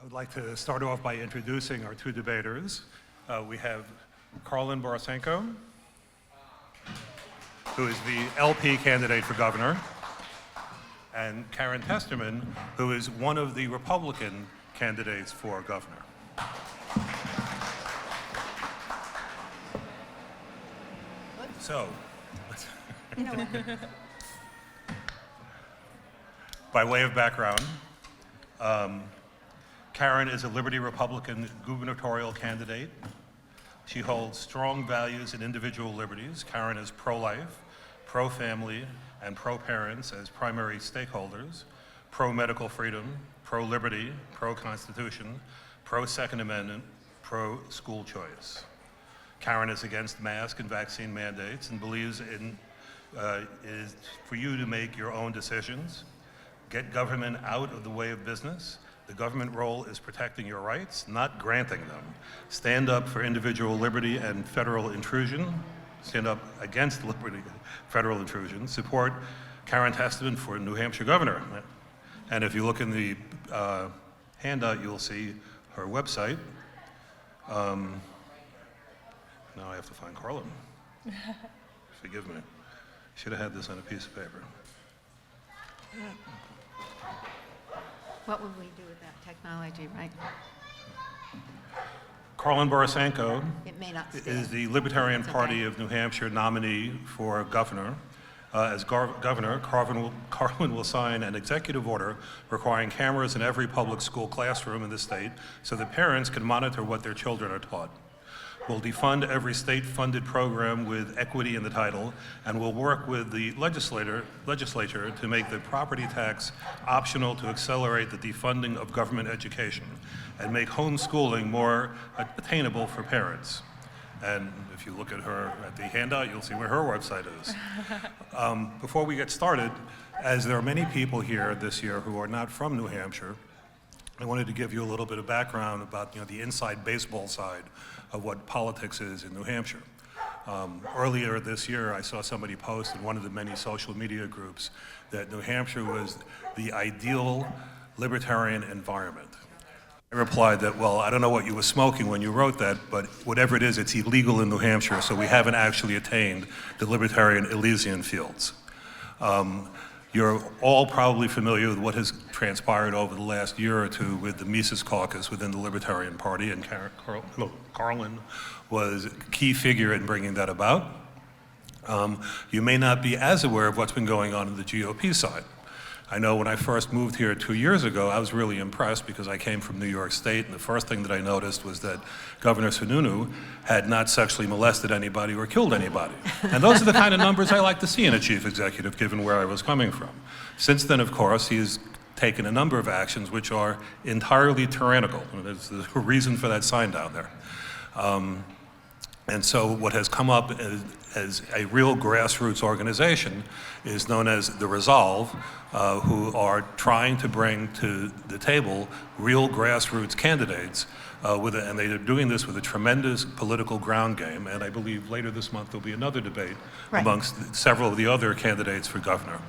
would like to start off by introducing our two debaters. We have Karlyn Borysenko, who is the LP candidate for governor, and Kevin Tyson, who is one of the Republican candidates for governor. So, by way of background, Karen is a Liberty Republican gubernatorial candidate. She holds strong values and individual liberties. Karen is pro-life, pro-family, and pro-parents as primary stakeholders, pro-medical freedom, pro-liberty, pro-constitution, pro-Second Amendment, pro-school choice. Karen is against mask and vaccine mandates and believes in is for you to make your own decisions. Get government out of the way of business. The government role is protecting your rights, not granting them. Stand up for individual liberty and federal intrusion. Stand up against liberty, federal intrusion. Support Karen Testerman for New Hampshire governor. And if you look in the handout, you'll see her website. Now I have to find Karlyn. Forgive me. Should have had this on a piece of paper. What would we do with that technology, right? Karlyn Borysenko It may not is stay. the Libertarian It's Party okay. of New Hampshire nominee for governor. As governor, Karlyn will sign an executive order requiring cameras in every public school classroom in the state so that parents can monitor what their children are taught. We'll defund every state-funded program with equity in the title, and we'll work with the legislature to make the property tax optional to accelerate the defunding of government education and make homeschooling more attainable for parents. And if you look at her at the handout, you'll see where her website is. Before we get started, as there are many people here this year who are not from New Hampshire, I wanted to give you a little bit of background about the inside baseball side of what politics is in New Hampshire. Earlier this year, I saw somebody post in one of the many social media groups that New Hampshire was the ideal libertarian environment. I replied that, well, I don't know what you were smoking when you wrote that, but whatever it is, it's illegal in New Hampshire, so we haven't actually attained the libertarian Elysian fields. You're all probably familiar with what has transpired over the last year or two with the Mises Caucus within the Libertarian Party, and Karlyn was a key figure in bringing that about. You may not be as aware of what's been going on the GOP side. I know when I first moved here 2 years ago, I was really impressed because I came from New York State, and the first thing that I noticed was that Governor Sununu had not sexually molested anybody or killed anybody. And those are the kind of numbers I like to see in a chief executive, given where I was coming from. Since then, of course, he's taken a number of actions which are entirely tyrannical. There's a reason for that sign down there. And so what has come up as a real grassroots organization is known as the Resolve, who are trying to bring to the table real grassroots candidates, and they are doing this with a tremendous political ground game. And I believe later this month there'll be another debate amongst several of the other candidates for governor.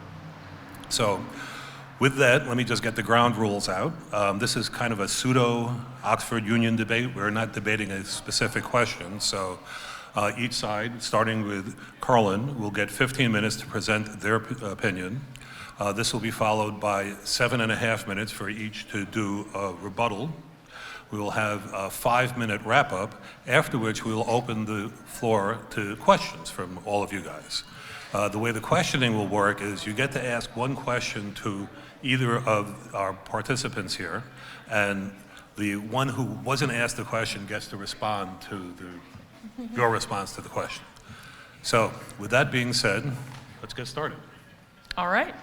So with that, let me just get the ground rules out. This is kind of a pseudo-Oxford Union debate. We're not debating a specific question, so each side, starting with Karlyn, will get 15 minutes to present their opinion. This will be followed by 7.5 minutes for each to do a rebuttal. We will have a 5-minute wrap-up, after which we will open the floor to questions from all of you guys. The way the questioning will work is you get to ask one question to either of our participants here, and the one who wasn't asked the question gets to respond to your response to the question. So with that being said, let's get started. All right.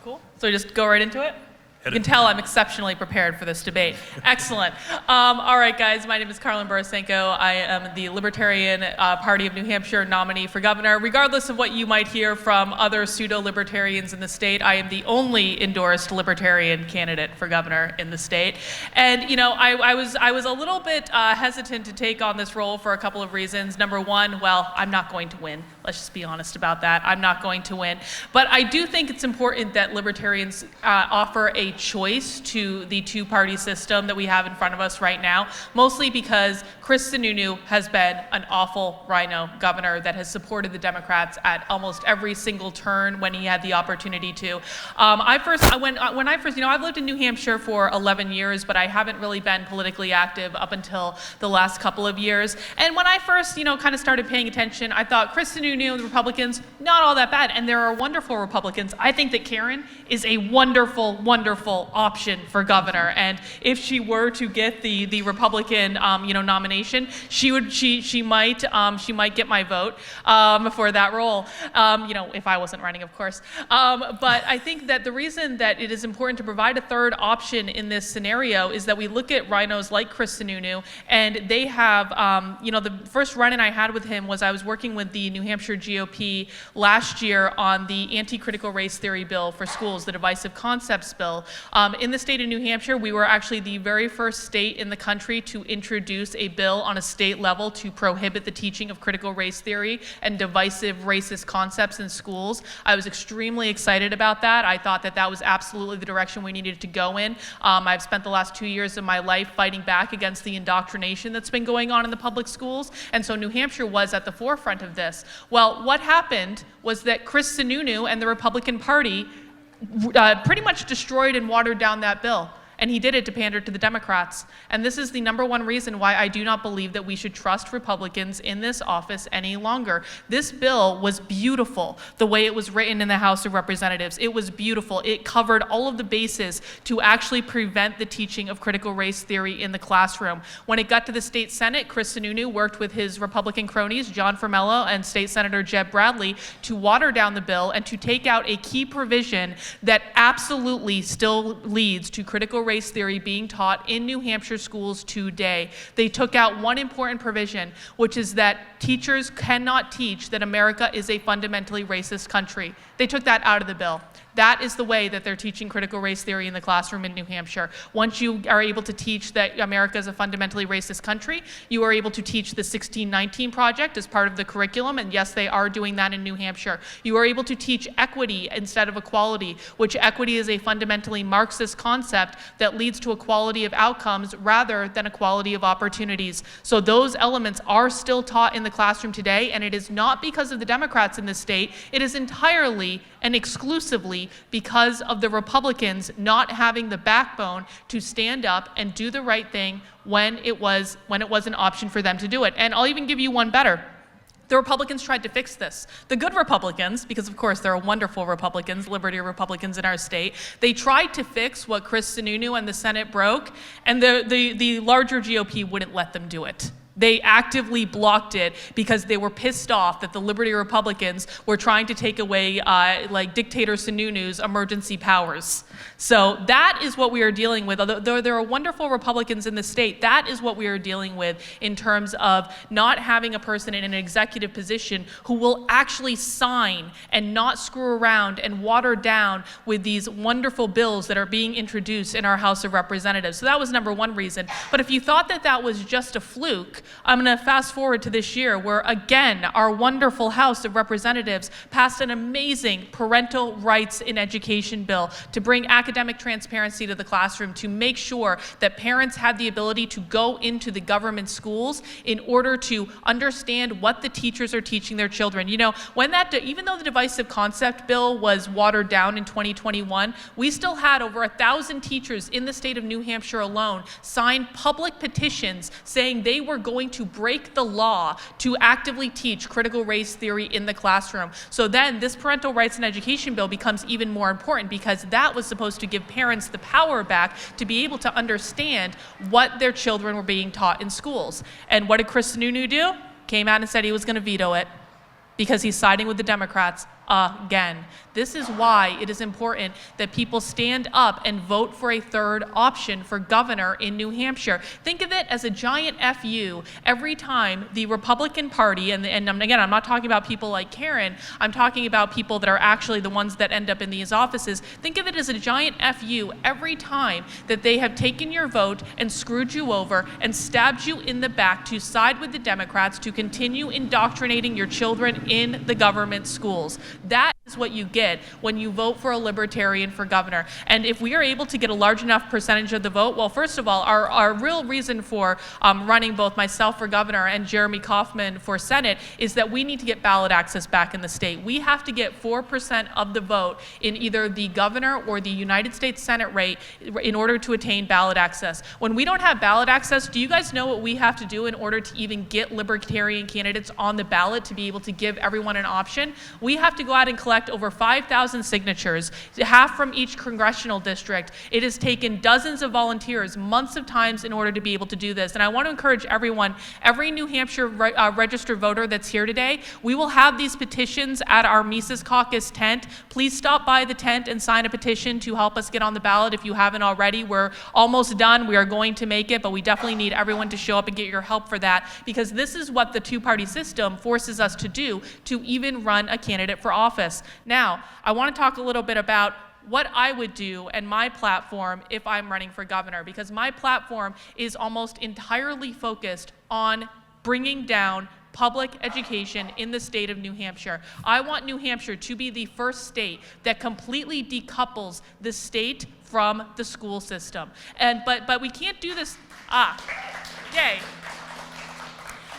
Cool. So just go right into it? You can tell I'm exceptionally prepared for this debate. Excellent. All right, guys, my name is Karlyn Borysenko. I am the Libertarian Party of New Hampshire nominee for governor. Regardless of what you might hear from other pseudo-libertarians in the state, I am the only endorsed libertarian candidate for governor in the state. And, I was a little bit hesitant to take on this role for a couple of reasons. Number one, well, I'm not going to win. Let's just be honest about that. I'm not going to win. But I do think it's important that libertarians offer a choice to the two-party system that we have in front of us right now, mostly because Chris Sununu has been an awful rhino governor that has supported the Democrats at almost every single turn when he had the opportunity to. When I first, I've lived in New Hampshire for 11 years, but I haven't really been politically active up until the last couple of years. And when I first, kind of started paying attention, I thought Chris Sununu and the Republicans, not all that bad. And there are wonderful Republicans. I think that Karen is a wonderful, wonderful option for governor. And if she were to get the Republican, nomination, she might get my vote for that role. If I wasn't running, of course. But I think that the reason that it is important to provide a third option in this scenario is that we look at rhinos like Chris Sununu, and they have, the first run-in I had with him was I was working with the New Hampshire GOP last year on the anti-critical race theory bill for schools, the divisive concepts bill. In the state of New Hampshire, we were actually the very first state in the country to introduce a bill on a state level to prohibit the teaching of critical race theory and divisive racist concepts in schools. I was extremely excited about that. I thought that that was absolutely the direction we needed to go in. I've spent the last 2 years of my life fighting back against the indoctrination that's been going on in the public schools, and so New Hampshire was at the forefront of this. Well, what happened was that Chris Sununu and the Republican Party pretty much destroyed and watered down that bill. And he did it to pander to the Democrats. And this is the number one reason why I do not believe that we should trust Republicans in this office any longer. This bill was beautiful, the way it was written in the House of Representatives. It was beautiful. It covered all of the bases to actually prevent the teaching of critical race theory in the classroom. When it got to the state Senate, Chris Sununu worked with his Republican cronies, John Formello and State Senator Jeb Bradley, to water down the bill and to take out a key provision that absolutely still leads to critical race theory being taught in New Hampshire schools today. They took out one important provision, which is that teachers cannot teach that America is a fundamentally racist country. They took that out of the bill. That is the way that they're teaching critical race theory in the classroom in New Hampshire. Once you are able to teach that America is a fundamentally racist country, you are able to teach the 1619 Project as part of the curriculum, and yes, they are doing that in New Hampshire. You are able to teach equity instead of equality, which equity is a fundamentally Marxist concept that leads to equality of outcomes rather than equality of opportunities. So those elements are still taught in the classroom today, and it is not because of the Democrats in this state. It is entirely and exclusively because of the Republicans not having the backbone to stand up and do the right thing when it was an option for them to do it. And I'll even give you one better. The Republicans tried to fix this. The good Republicans, because of course there are wonderful Republicans, Liberty Republicans in our state, they tried to fix what Chris Sununu and the Senate broke, and the larger GOP wouldn't let them do it. They actively blocked it because they were pissed off that the Liberty Republicans were trying to take away dictator Sununu's emergency powers. So that is what we are dealing with. Although there are wonderful Republicans in the state, that is what we are dealing with in terms of not having a person in an executive position who will actually sign and not screw around and water down with these wonderful bills that are being introduced in our House of Representatives. So that was number one reason. But if you thought that that was just a fluke, I'm going to fast forward to this year where, again, our wonderful House of Representatives passed an amazing parental rights in education bill to bring academic transparency to the classroom, to make sure that parents had the ability to go into the government schools in order to understand what the teachers are teaching their children. You know, when even though the divisive concept bill was watered down in 2021, we still had over 1,000 teachers in the state of New Hampshire alone sign public petitions saying they were going to break the law to actively teach critical race theory in the classroom. So then this parental rights in education bill becomes even more important because that was supposed to give parents the power back to be able to understand what their children were being taught in schools. And what did Chris Sununu do? Came out and said he was going to veto it because he's siding with the Democrats again. This is why it is important that people stand up and vote for a third option for governor in New Hampshire. Think of it as a giant FU every time the Republican Party, and again, I'm not talking about people like Karen, I'm talking about people that are actually the ones that end up in these offices. Think of it as a giant FU every time that they have taken your vote and screwed you over and stabbed you in the back to side with the Democrats to continue indoctrinating your children in the government schools. That is what you get when you vote for a libertarian for governor. And if we are able to get a large enough percentage of the vote, well, first of all, our real reason for running both myself for governor and Jeremy Kaufman for Senate is that we need to get ballot access back in the state. We have to get 4% of the vote in either the governor or the United States Senate rate in order to attain ballot access. When we don't have ballot access, do you guys know what we have to do in order to even get libertarian candidates on the ballot to be able to give everyone an option? We have to go out and collect over 5,000 signatures, half from each congressional district. It has taken dozens of volunteers, months of times in order to be able to do this. And I want to encourage everyone, every New Hampshire registered voter that's here today, we will have these petitions at our Mises Caucus tent. Please stop by the tent and sign a petition to help us get on the ballot if you haven't already. We're almost done. We are going to make it, but we definitely need everyone to show up and get your help for that, because this is what the two-party system forces us to do to even run a candidate for office. Now, I want to talk a little bit about what I would do and my platform if I'm running for governor, because my platform is almost entirely focused on bringing down public education in the state of New Hampshire. I want New Hampshire to be the first state that completely decouples the state from the school system. But we can't do this. Yay.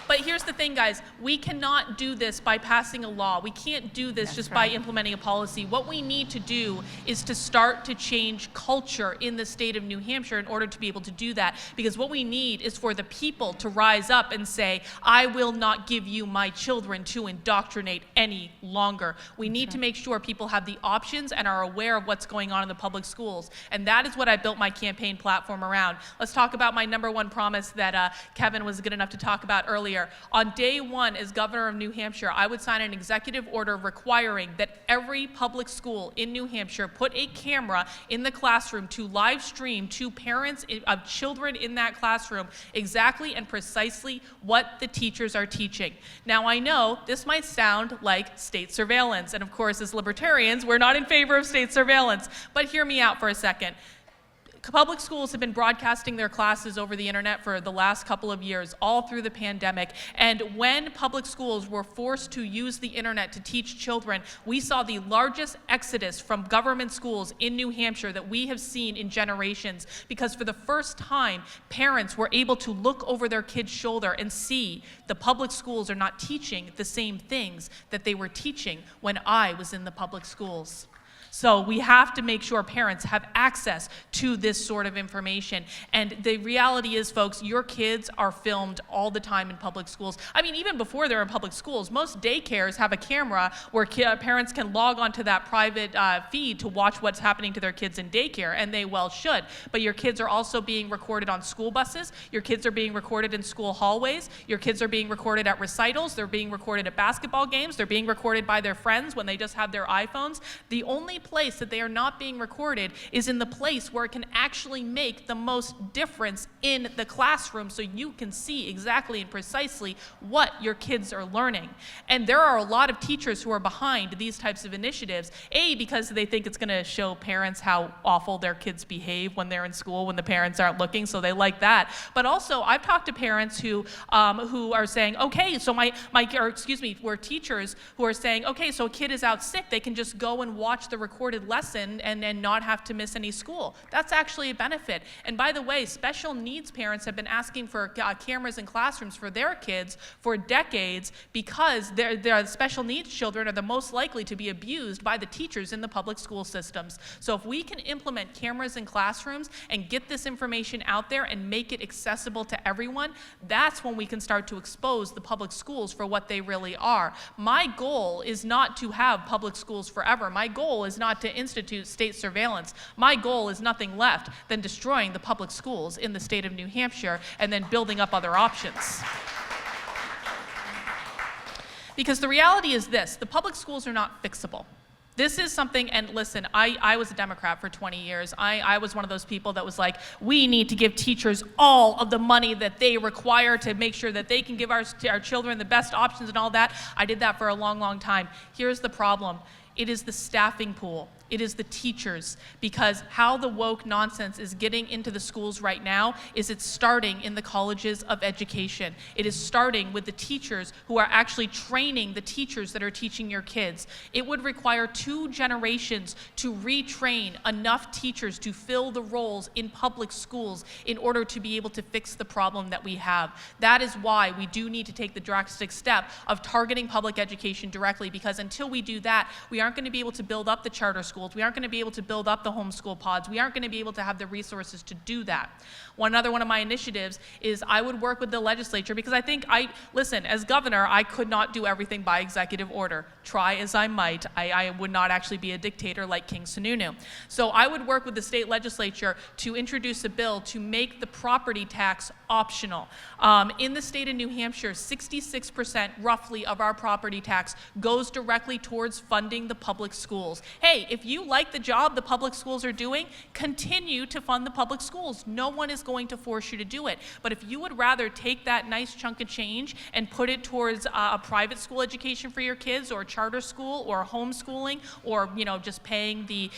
But here's the thing, guys. We cannot do this by passing a law. We can't do this just by implementing a policy. What we need to do is to start to change culture in the state of New Hampshire in order to be able to do that. Because what we need is for the people to rise up and say, I will not give you my children to indoctrinate any longer. We need to make sure people have the options and are aware of what's going on in the public schools. And that is what I built my campaign platform around. Let's talk about my #1 promise that Kevin was good enough to talk about earlier. On day one as governor of New Hampshire, I would sign an executive order requiring that every public school in New Hampshire put a camera in the classroom to live stream to parents of children in that classroom exactly and precisely what the teachers are teaching. Now, I know this might sound like state surveillance, and of course, as libertarians, we're not in favor of state surveillance, but hear me out for a second. Public schools have been broadcasting their classes over the internet for the last couple of years, all through the pandemic. And when public schools were forced to use the internet to teach children, we saw the largest exodus from government schools in New Hampshire that we have seen in generations, because for the first time, parents were able to look over their kids' shoulder and see the public schools are not teaching the same things that they were teaching when I was in the public schools. So we have to make sure parents have access to this sort of information. And the reality is, folks, your kids are filmed all the time in public schools. I mean, even before they're in public schools, most daycares have a camera where parents can log onto that private feed to watch what's happening to their kids in daycare, and they well should. But your kids are also being recorded on school buses. Your kids are being recorded in school hallways. Your kids are being recorded at recitals. They're being recorded at basketball games. They're being recorded by their friends when they just have their iPhones. The only place that they are not being recorded is in the place where it can actually make the most difference in the classroom, so you can see exactly and precisely what your kids are learning. And there are a lot of teachers who are behind these types of initiatives, because they think it's going to show parents how awful their kids behave when they're in school, when the parents aren't looking, so they like that. But also, I've talked to parents who are saying, okay, so we're teachers who are saying, okay, so a kid is out sick, they can just go and watch the recorded lesson and not have to miss any school. That's actually a benefit. And by the way, special needs parents have been asking for cameras in classrooms for their kids for decades, because their special needs children are the most likely to be abused by the teachers in the public school systems. So if we can implement cameras in classrooms and get this information out there and make it accessible to everyone, that's when we can start to expose the public schools for what they really are. My goal is not to have public schools forever. My goal is not to institute state surveillance. My goal is nothing left than destroying the public schools in the state of New Hampshire and then building up other options. Because the reality is this, the public schools are not fixable. This is something, and listen, I was a Democrat for 20 years. I was one of those people that was like, we need to give teachers all of the money that they require to make sure that they can give our children the best options and all that. I did that for a long, long time. Here's the problem. It is the staffing pool. It is the teachers, because how the woke nonsense is getting into the schools right now is it's starting in the colleges of education. It is starting with the teachers who are actually training the teachers that are teaching your kids. It would require 2 generations to retrain enough teachers to fill the roles in public schools in order to be able to fix the problem that we have. That is why we do need to take the drastic step of targeting public education directly, because until we do that, we aren't going to be able to build up the charter schools. We aren't going to be able to build up the homeschool pods. We aren't going to be able to have the resources to do that. One of my initiatives is I would work with the legislature, because I think listen, as governor, I could not do everything by executive order. Try as I might, I would not actually be a dictator like King Sununu. So I would work with the state legislature to introduce a bill to make the property tax optional. In the state of New Hampshire, 66% roughly of our property tax goes directly towards funding the public schools. Hey, if you like the job the public schools are doing, continue to fund the public schools. No one is going to force you to do it. But if you would rather take that nice chunk of change and put it towards a private school education for your kids, or a charter school, or homeschooling, or just paying the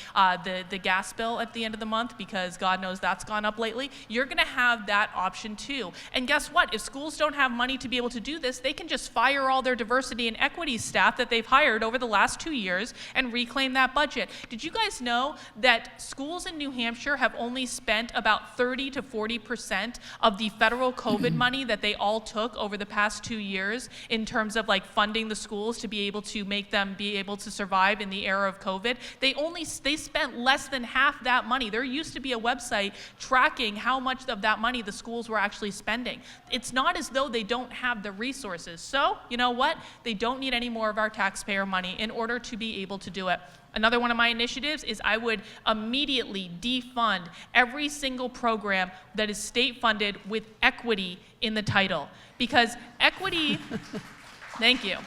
gas bill at the end of the month, because God knows that's gone up lately, you're going to have that option too. And guess what? If schools don't have money to be able to do this, they can just fire all their diversity and equity staff that they've hired over the last 2 years and reclaim that budget. Did you guys know that schools in New Hampshire have only spent about 30 to 40% of the federal COVID money that they all took over the past 2 years in terms of funding the schools to be able to make them be able to survive in the era of COVID? They spent less than half that money. There used to be a website tracking how much of that money the schools were actually spending. It's not as though they don't have the resources. So, you know what? They don't need any more of our taxpayer money in order to be able to do it. Another one of my initiatives is I would immediately defund every single program that is state funded with equity in the title. Because equity, thank you.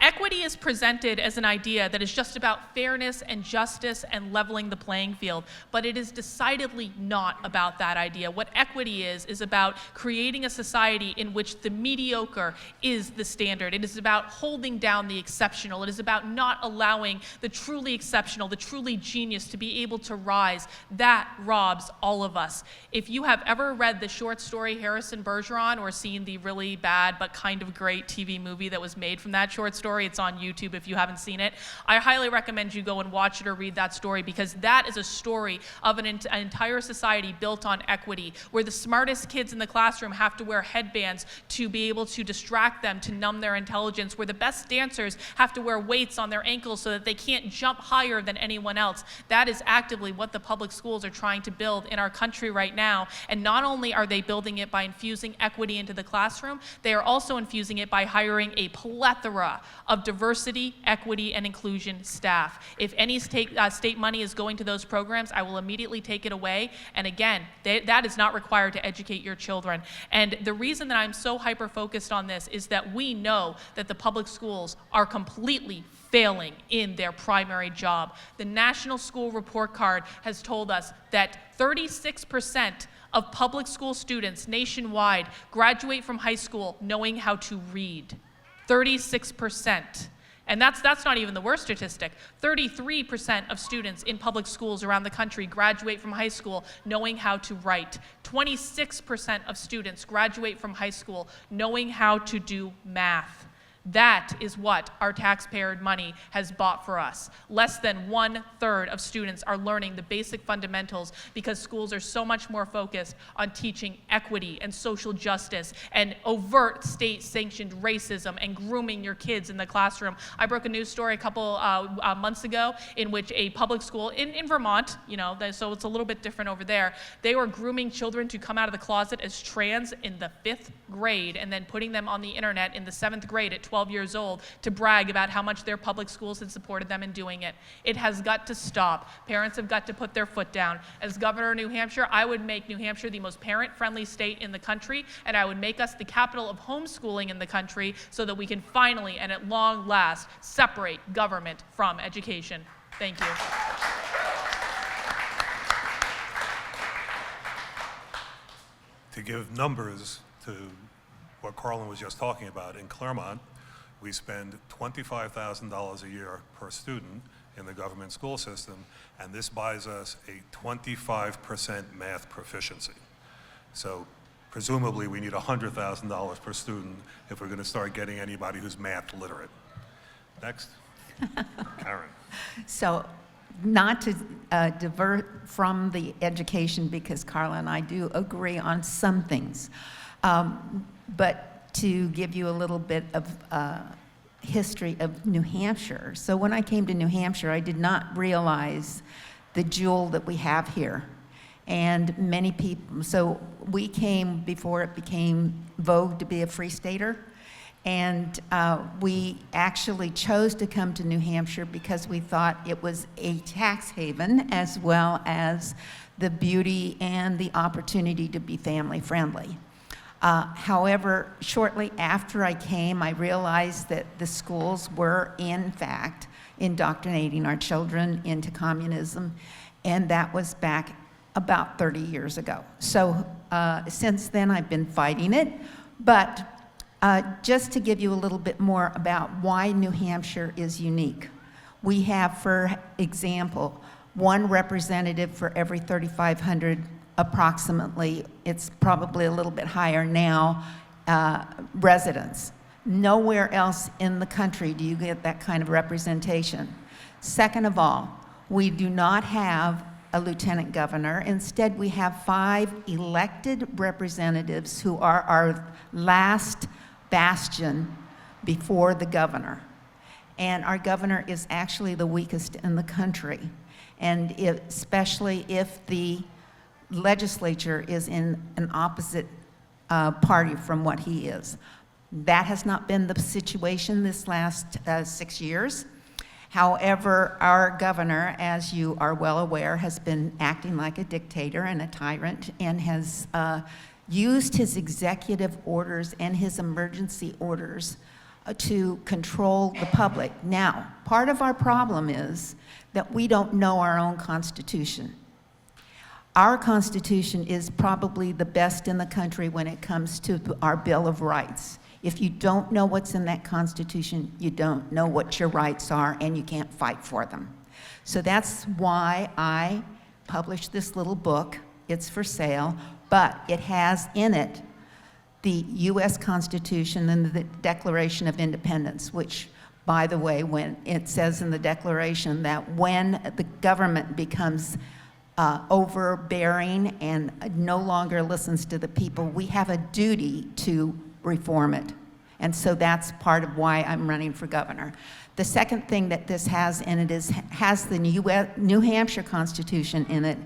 Equity is presented as an idea that is just about fairness and justice and leveling the playing field, but it is decidedly not about that idea. What equity is about creating a society in which the mediocre is the standard. It is about holding down the exceptional. It is about not allowing the truly exceptional, the truly genius to be able to rise. That robs all of us. If you have ever read the short story Harrison Bergeron, or seen the really bad but kind of great TV movie that was made from that short story, it's on YouTube if you haven't seen it. I highly recommend you go and watch it or read that story, because that is a story of an entire society built on equity, where the smartest kids in the classroom have to wear headbands to be able to distract them, to numb their intelligence, where the best dancers have to wear weights on their ankles so that they can't jump higher than anyone else. That is actively what the public schools are trying to build in our country right now. And not only are they building it by infusing equity into the classroom, they are also infusing it by hiring a plethora of diversity, equity, and inclusion staff. If any state money is going to those programs, I will immediately take it away. And again, that is not required to educate your children. And the reason that I'm so hyper-focused on this is that we know that the public schools are completely failing in their primary job. The National School Report Card has told us that 36% of public school students nationwide graduate from high school knowing how to read. 36%. And that's not even the worst statistic. 33% of students in public schools around the country graduate from high school knowing how to write. 26% of students graduate from high school knowing how to do math. That is what our taxpayer money has bought for us. Less than 1/3 of students are learning the basic fundamentals because schools are so much more focused on teaching equity and social justice and overt state-sanctioned racism and grooming your kids in the classroom. I broke a news story a couple months ago in which a public school in Vermont, so it's a little bit different over there, they were grooming children to come out of the closet as trans in the 5th grade and then putting them on the internet in the 7th grade at 12 years old to brag about how much their public schools had supported them in doing it. It has got to stop. Parents have got to put their foot down. As governor of New Hampshire, I would make New Hampshire the most parent-friendly state in the country, and I would make us the capital of homeschooling in the country so that we can finally and at long last separate government from education. Thank you. To give numbers to what Karlyn was just talking about, in Claremont, we spend $25,000 a year per student in the government school system, and this buys us a 25% math proficiency. So presumably we need $100,000 per student if we're going to start getting anybody who's math literate. Next. Karen. So, not to divert from the education, because Carla and I do agree on some things, but to give you a little bit of history of New Hampshire. So when I came to New Hampshire, I did not realize the jewel that we have here. And many people, so we came before it became vogue to be a free stater. And we actually chose to come to New Hampshire because we thought it was a tax haven, as well as the beauty and the opportunity to be family friendly. However, shortly after I came, I realized that the schools were, in fact, indoctrinating our children into communism, and that was back about 30 years ago. So since then, I've been fighting it, but just to give you a little bit more about why New Hampshire is unique. We have, for example, one representative for every 3,500 approximately, it's probably a little bit higher now, residents. Nowhere else in the country do you get that kind of representation. Second of all, we do not have a lieutenant governor. Instead, we have 5 elected representatives who are our last bastion before the governor. And our governor is actually the weakest in the country. And especially if the legislature is in an opposite party from what he is. That has not been the situation this last 6 years. However, our governor, as you are well aware, has been acting like a dictator and a tyrant, and has used his executive orders and his emergency orders to control the public. Now, part of our problem is that we don't know our own Constitution. Our Constitution is probably the best in the country when it comes to our Bill of Rights. If you don't know what's in that Constitution, you don't know what your rights are, and you can't fight for them. So that's why I published this little book. It's for sale, but it has in it the U.S. Constitution and the Declaration of Independence, which, by the way, when it says in the Declaration that when the government becomes overbearing and no longer listens to the people, we have a duty to reform it. And so that's part of why I'm running for governor. The second thing that this has in it has the New Hampshire Constitution in it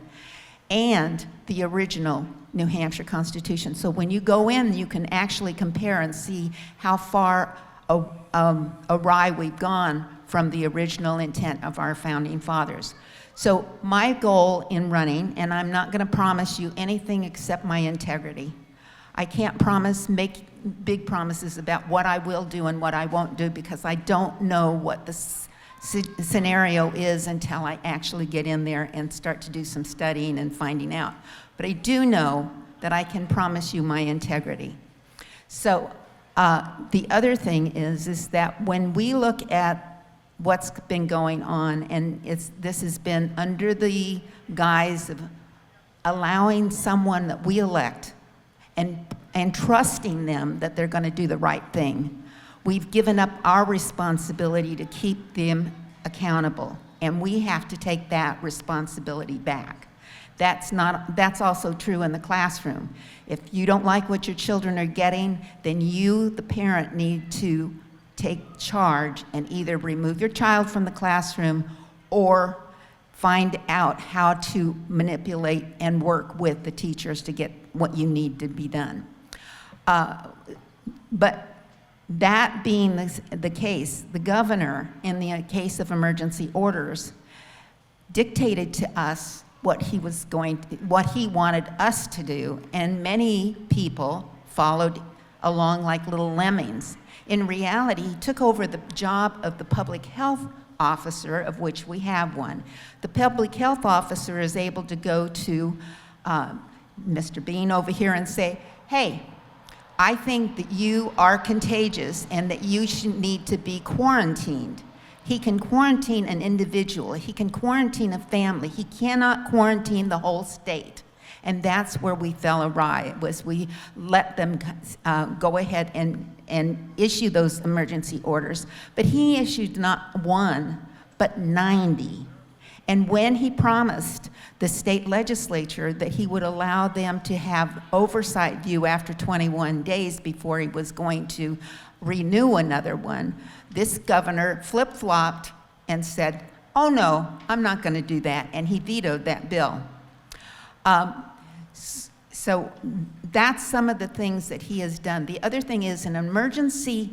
and the original New Hampshire Constitution. So when you go in, you can actually compare and see how far awry we've gone from the original intent of our founding fathers. So my goal in running, and I'm not going to promise you anything except my integrity. I can't make big promises about what I will do and what I won't do, because I don't know what the scenario is until I actually get in there and start to do some studying and finding out. But I do know that I can promise you my integrity. So the other thing is that when we look at what's been going on, and this has been under the guise of allowing someone that we elect and trusting them that they're going to do the right thing. We've given up our responsibility to keep them accountable, and we have to take that responsibility back. That's also true in the classroom. If you don't like what your children are getting, then you, the parent, need to take charge and either remove your child from the classroom or find out how to manipulate and work with the teachers to get what you need to be done. But That being the case, the governor, in the case of emergency orders, dictated to us what he wanted us to do, and many people followed along like little lemmings. In reality, he took over the job of the public health officer, of which we have one. The public health officer is able to go to Mr. Bean over here and say, hey, I think that you are contagious and that you should need to be quarantined. He can quarantine an individual. He can quarantine a family. He cannot quarantine the whole state. And that's where we fell awry, was we let them go ahead and issue those emergency orders. But he issued not one, but 90. And when he promised the state legislature that he would allow them to have oversight view after 21 days before he was going to renew another one, this governor flip-flopped and said, oh no, I'm not going to do that, and he vetoed that bill. So that's some of the things that he has done. The other thing is the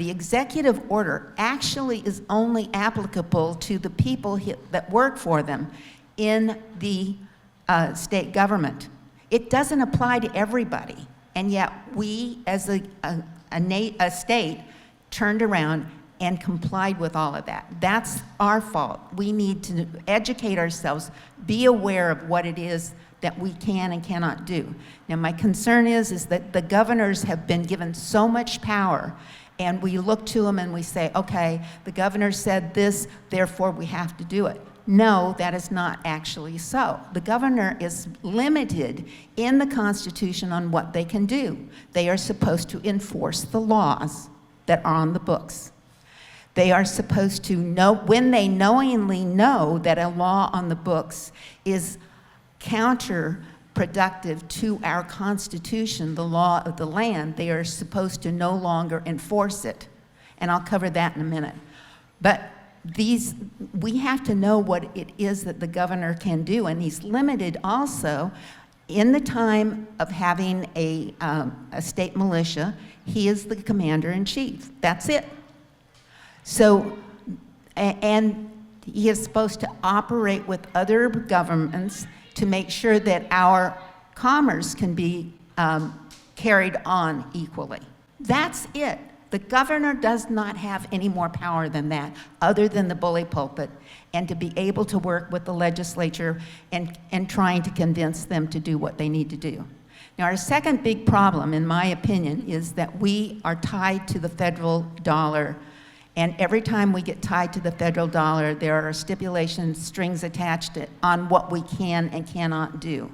executive order actually is only applicable to the people that work for them in the state government. It doesn't apply to everybody, and yet we, as a state, turned around and complied with all of that. That's our fault. We need to educate ourselves, be aware of what it is that we can and cannot do. Now, my concern is that the governors have been given so much power, and we look to them and we say, okay, the governor said this, therefore we have to do it. No, that is not actually so. The governor is limited in the Constitution on what they can do. They are supposed to enforce the laws that are on the books. They are supposed to know, when they knowingly know that a law on the books is counterproductive to our Constitution, the law of the land, they are supposed to no longer enforce it. And I'll cover that in a minute. But we have to know what it is that the governor can do, and he's limited also in the time of having a state militia. He is the commander-in-chief. That's it. So, and he is supposed to operate with other governments to make sure that our commerce can be carried on equally. That's it. The governor does not have any more power than that, other than the bully pulpit, and to be able to work with the legislature and trying to convince them to do what they need to do. Now, our second big problem, in my opinion, is that we are tied to the federal dollar. And every time we get tied to the federal dollar, there are stipulations, strings attached on what we can and cannot do.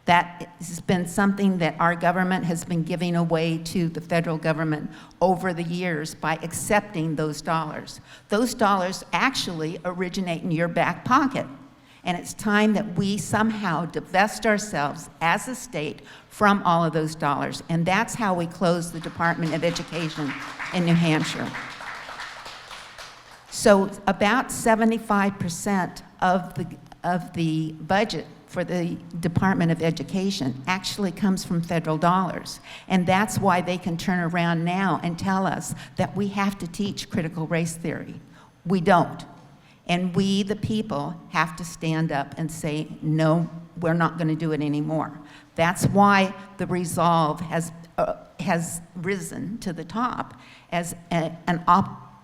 That has been something that our government has been giving away to the federal government over the years by accepting those dollars. Those dollars actually originate in your back pocket. And it's time that we somehow divest ourselves as a state from all of those dollars. And that's how we closed the Department of Education in New Hampshire. So about 75% of the budget for the Department of Education actually comes from federal dollars. And that's why they can turn around now and tell us that we have to teach critical race theory. We don't. And we, the people, have to stand up and say, no, we're not going to do it anymore. That's why the resolve has risen to the top as an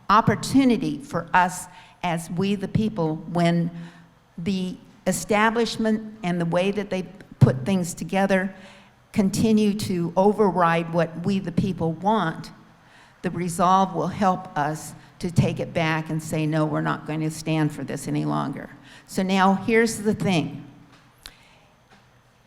opportunity for us as we, the people, when the establishment and the way that they put things together continue to override what we, the people, want. The resolve will help us to take it back and say, no, we're not going to stand for this any longer. So now here's the thing.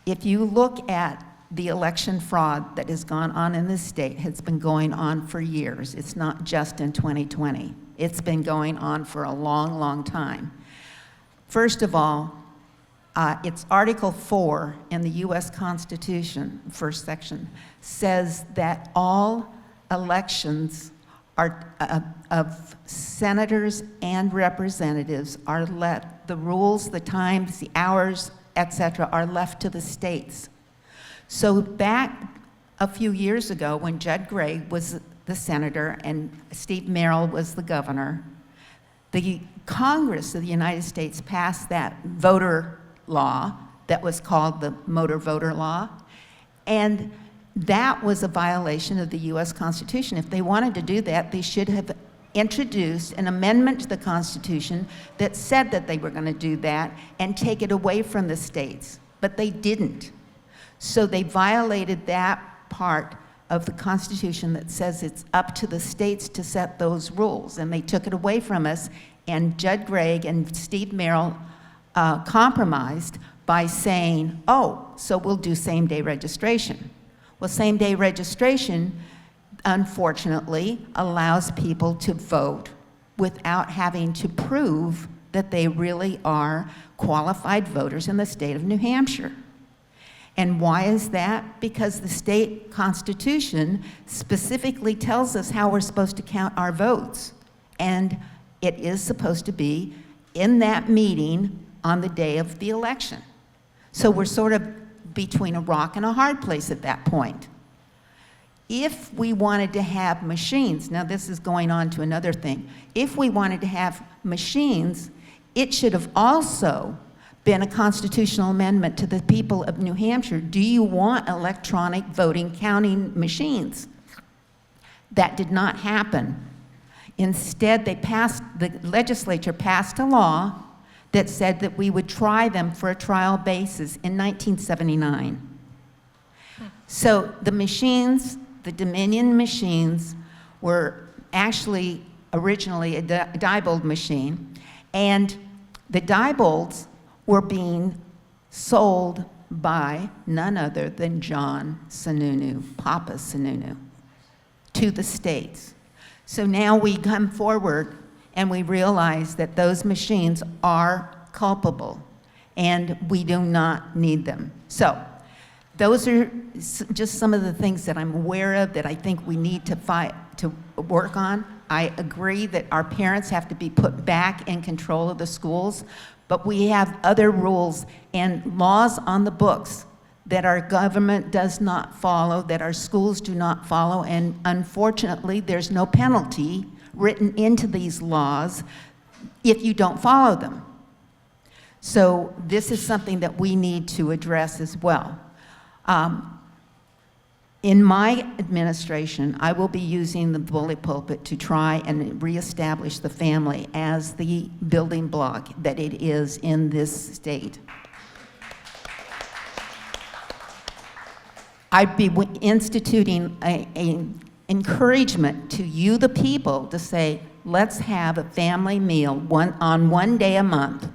If you look at the election fraud that has gone on in this state, has been going on for years. It's not just in 2020. It's been going on for a long, long time. First of all, it's Article 4 in the U.S. Constitution, first section, says that all elections of senators and representatives are the rules, the times, the hours, etc., are left to the states. So back a few years ago, when Judd Gray was the senator, and Steve Merrill was the governor. The Congress of the United States passed that voter law that was called the Motor Voter Law, and that was a violation of the U.S. Constitution. If they wanted to do that, they should have introduced an amendment to the Constitution that said that they were going to do that and take it away from the states, but they didn't. So they violated that part of the Constitution that says it's up to the states to set those rules, and they took it away from us, and Judd Gregg and Steve Merrill compromised by saying, oh, so we'll do same-day registration. Well, same-day registration, unfortunately, allows people to vote without having to prove that they really are qualified voters in the state of New Hampshire. And why is that? Because the state constitution specifically tells us how we're supposed to count our votes. And it is supposed to be in that meeting on the day of the election. So we're sort of between a rock and a hard place at that point. If we wanted to have machines, now this is going on to another thing, if we wanted to have machines, it should have also been a constitutional amendment to the people of New Hampshire. Do you want electronic voting counting machines? That did not happen. Instead, the legislature passed a law that said that we would try them for a trial basis in 1979. So the machines, the Dominion machines, were actually originally a Diebold machine, and the Diebolds were being sold by none other than John Sununu, Papa Sununu, to the states. So now we come forward and we realize that those machines are culpable and we do not need them. So those are just some of the things that I'm aware of that I think we need to work on. I agree that our parents have to be put back in control of the schools, but we have other rules and laws on the books that our government does not follow, that our schools do not follow, and unfortunately, there's no penalty written into these laws if you don't follow them. So this is something that we need to address as well. In my administration, I will be using the bully pulpit to try and reestablish the family as the building block that it is in this state. I'd be instituting an encouragement to you, the people, to say, let's have a family meal on one day a month.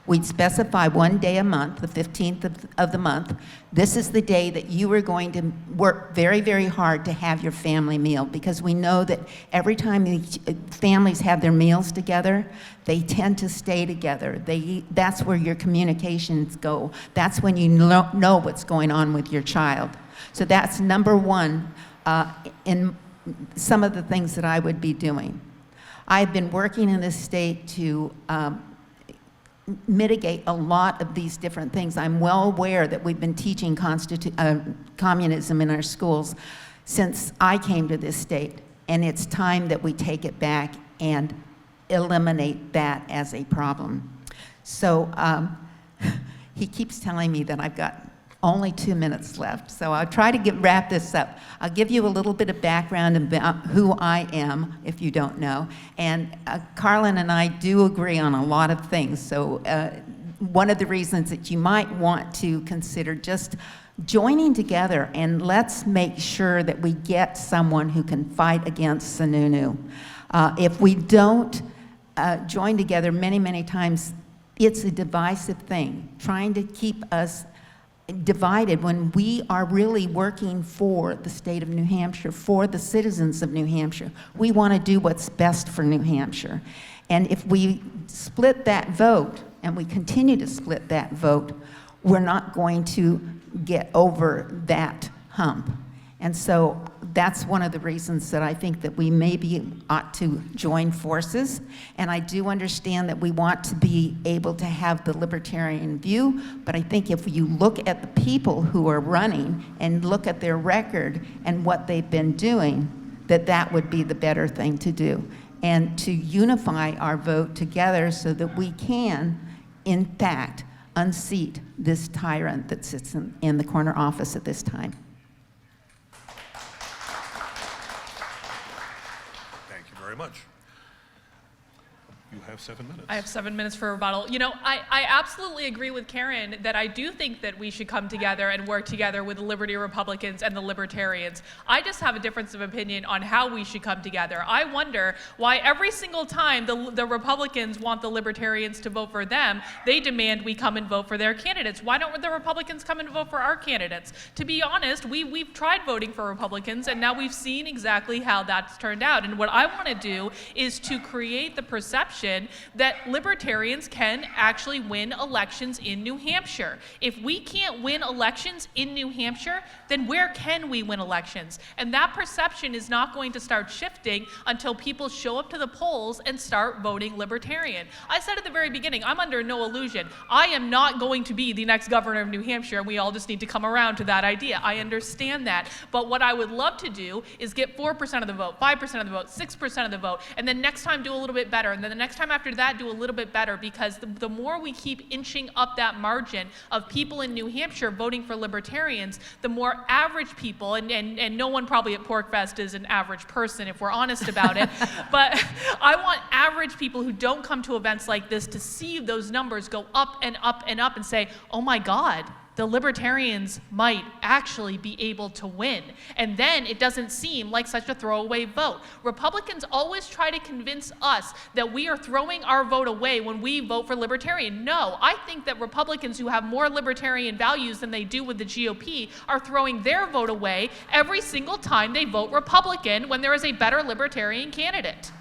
We'd specify one day a month, the 15th of the month. This is the day that you are going to work very, very hard to have your family meal, because we know that every time these families have their meals together, they tend to stay together. That's where your communications go. That's when you know what's going on with your child. So that's number one in some of the things that I would be doing. I've been working in this state to mitigate a lot of these different things. I'm well aware that we've been teaching communism in our schools since I came to this state, and it's time that we take it back and eliminate that as a problem. So he keeps telling me that I've got only 2 minutes left, so I'll try to wrap this up. I'll give you a little bit of background about who I am, if you don't know. And Karlyn and I do agree on a lot of things, so one of the reasons that you might want to consider just joining together, and let's make sure that we get someone who can fight against Sununu. If we don't join together, many, many times, it's a divisive thing, trying to keep us divided when we are really working for the state of New Hampshire, for the citizens of New Hampshire. We want to do what's best for New Hampshire. And if we split that vote, and we continue to split that vote, we're not going to get over that hump. And so that's one of the reasons that I think that we maybe ought to join forces. And I do understand that we want to be able to have the libertarian view, but I think if you look at the people who are running and look at their record and what they've been doing, that that would be the better thing to do, and to unify our vote together so that we can, in fact, unseat this tyrant that sits in the corner office at this time. Thank you very much. You have 7 minutes. I have 7 minutes for rebuttal. You know, I absolutely agree with Karen that I do think that we should come together and work together with the Liberty Republicans and the Libertarians. I just have a difference of opinion on how we should come together. I wonder why every single time the Republicans want the Libertarians to vote for them, they demand we come and vote for their candidates. Why don't the Republicans come and vote for our candidates? To be honest, we've tried voting for Republicans, and now we've seen exactly how that's turned out. And what I want to do is to create the perception that libertarians can actually win elections in New Hampshire. If we can't win elections in New Hampshire, then where can we win elections? And that perception is not going to start shifting until people show up to the polls and start voting libertarian. I said at the very beginning, I'm under no illusion. I am not going to be the next governor of New Hampshire, and we all just need to come around to that idea. I understand that. But what I would love to do is get 4% of the vote, 5% of the vote, 6% of the vote, and then next time do a little bit better, and then the next time after that do a little bit better, because the more we keep inching up that margin of people in New Hampshire voting for libertarians, the more average people, and no one probably at Porcfest is an average person if we're honest about it, but I want average people who don't come to events like this to see those numbers go up and up and up and say, oh my God, the libertarians might actually be able to win. And then it doesn't seem like such a throwaway vote. Republicans always try to convince us that we are throwing our vote away when we vote for libertarian. No, I think that Republicans who have more libertarian values than they do with the GOP are throwing their vote away every single time they vote Republican when there is a better libertarian candidate.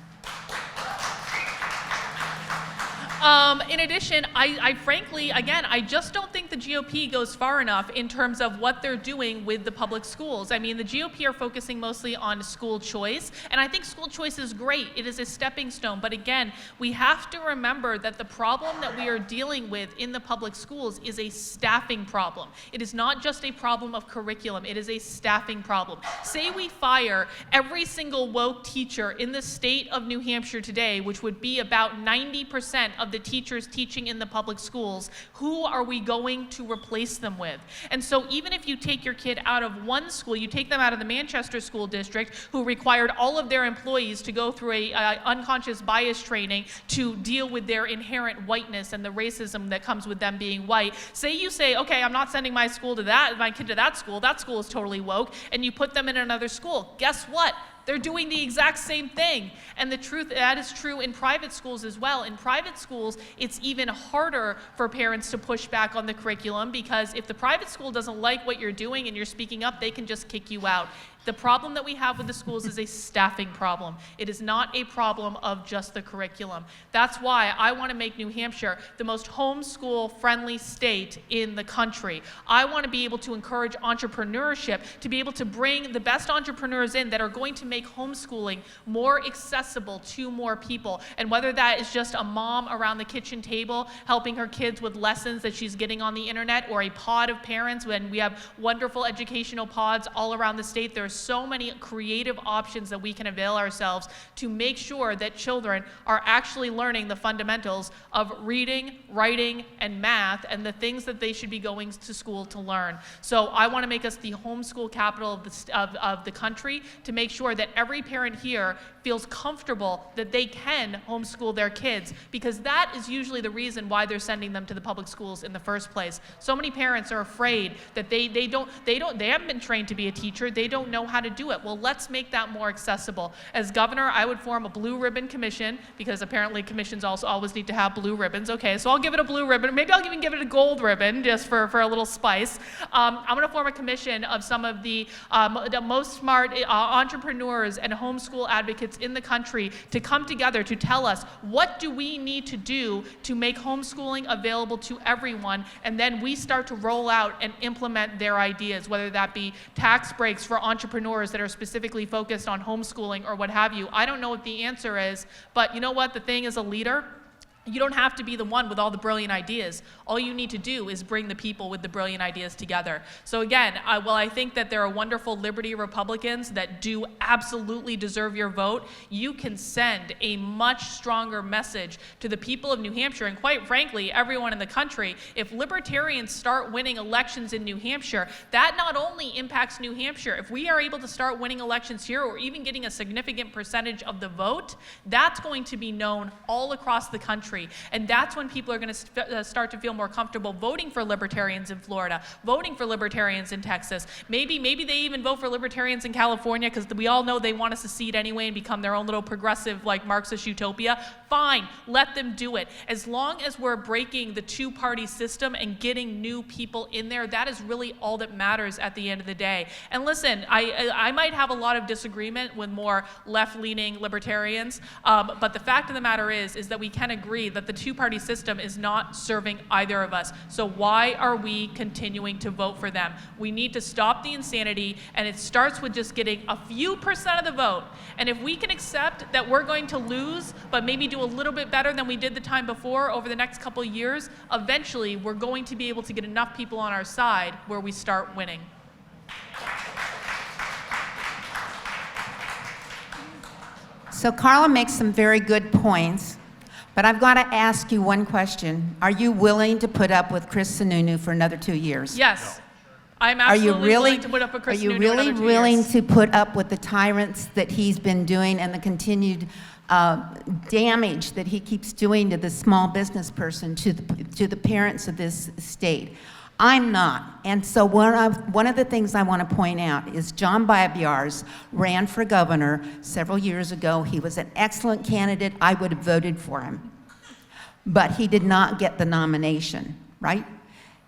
In addition, I frankly, again, I just don't think the GOP goes far enough in terms of what they're doing with the public schools. I mean, the GOP are focusing mostly on school choice, and I think school choice is great. It is a stepping stone, but again, we have to remember that the problem that we are dealing with in the public schools is a staffing problem. It is not just a problem of curriculum, it is a staffing problem. Say we fire every single woke teacher in the state of New Hampshire today, which would be about 90% of the teachers teaching in the public schools, who are we going to replace them with? And so even if you take your kid out of one school, you take them out of the Manchester School District, who required all of their employees to go through a unconscious bias training to deal with their inherent whiteness and the racism that comes with them being white. Say you say, okay, I'm not sending my kid to that school is totally woke, and you put them in another school. Guess what? They're doing the exact same thing. And the truth, that is true in private schools as well. In private schools, it's even harder for parents to push back on the curriculum, because if the private school doesn't like what you're doing and you're speaking up, they can just kick you out. The problem that we have with the schools is a staffing problem. It is not a problem of just the curriculum. That's why I want to make New Hampshire the most homeschool-friendly state in the country. I want to be able to encourage entrepreneurship, to be able to bring the best entrepreneurs in that are going to make homeschooling more accessible to more people. And whether that is just a mom around the kitchen table helping her kids with lessons that she's getting on the internet, or a pod of parents, when we have wonderful educational pods all around the state. There are so many creative options that we can avail ourselves to make sure that children are actually learning the fundamentals of reading, writing, and math, and the things that they should be going to school to learn. So I want to make us the homeschool capital of the country, to make sure that every parent here feels comfortable that they can homeschool their kids, because that is usually the reason why they're sending them to the public schools in the first place. So many parents are afraid that they haven't been trained to be a teacher, they don't know how to do it. Well, let's make that more accessible. As governor, I would form a blue ribbon commission, because apparently commissions also always need to have blue ribbons. Okay, so I'll give it a blue ribbon. Maybe I'll even give it a gold ribbon, just for a little spice. I'm going to form a commission of some of the most smart entrepreneurs and homeschool advocates in the country to come together to tell us, what do we need to do to make homeschooling available to everyone, and then we start to roll out and implement their ideas, whether that be tax breaks for entrepreneurs that are specifically focused on homeschooling or what have you. I don't know what the answer is, but you know what? The thing is, a leader, You don't have to be the one with all the brilliant ideas. All you need to do is bring the people with the brilliant ideas together. So again, while I think that there are wonderful liberty Republicans that do absolutely deserve your vote, you can send a much stronger message to the people of New Hampshire, and quite frankly, everyone in the country. If libertarians start winning elections in New Hampshire, that not only impacts New Hampshire, if we are able to start winning elections here, or even getting a significant percentage of the vote, that's going to be known all across the country. And that's when people are going to start to feel more comfortable voting for libertarians in Florida, voting for libertarians in Texas. Maybe they even vote for libertarians in California, because we all know they want to secede anyway and become their own little progressive, like Marxist utopia. Fine, let them do it. As long as we're breaking the two-party system and getting new people in there, that is really all that matters at the end of the day. And listen, I might have a lot of disagreement with more left-leaning libertarians, but the fact of the matter is that we can agree that the two-party system is not serving either of us. So why are we continuing to vote for them? We need to stop the insanity, and it starts with just getting a few percent of the vote. And if we can accept that we're going to lose, but maybe do a little bit better than we did the time before over the next couple of years, eventually we're going to be able to get enough people on our side where we start winning. So Carla makes some very good points. But I've got to ask you one question. Are you willing to put up with Chris Sununu for another 2 years? Yes. I'm absolutely willing to put up with Chris Sununu for another 2 years. Are you really willing to put up with the tyrants that he's been doing and the continued damage that he keeps doing to the small business person, to the parents of this state? I'm not. And so one of the things I want to point out is John Babiars ran for governor several years ago. He was an excellent candidate. I would have voted for him. But he did not get the nomination, right?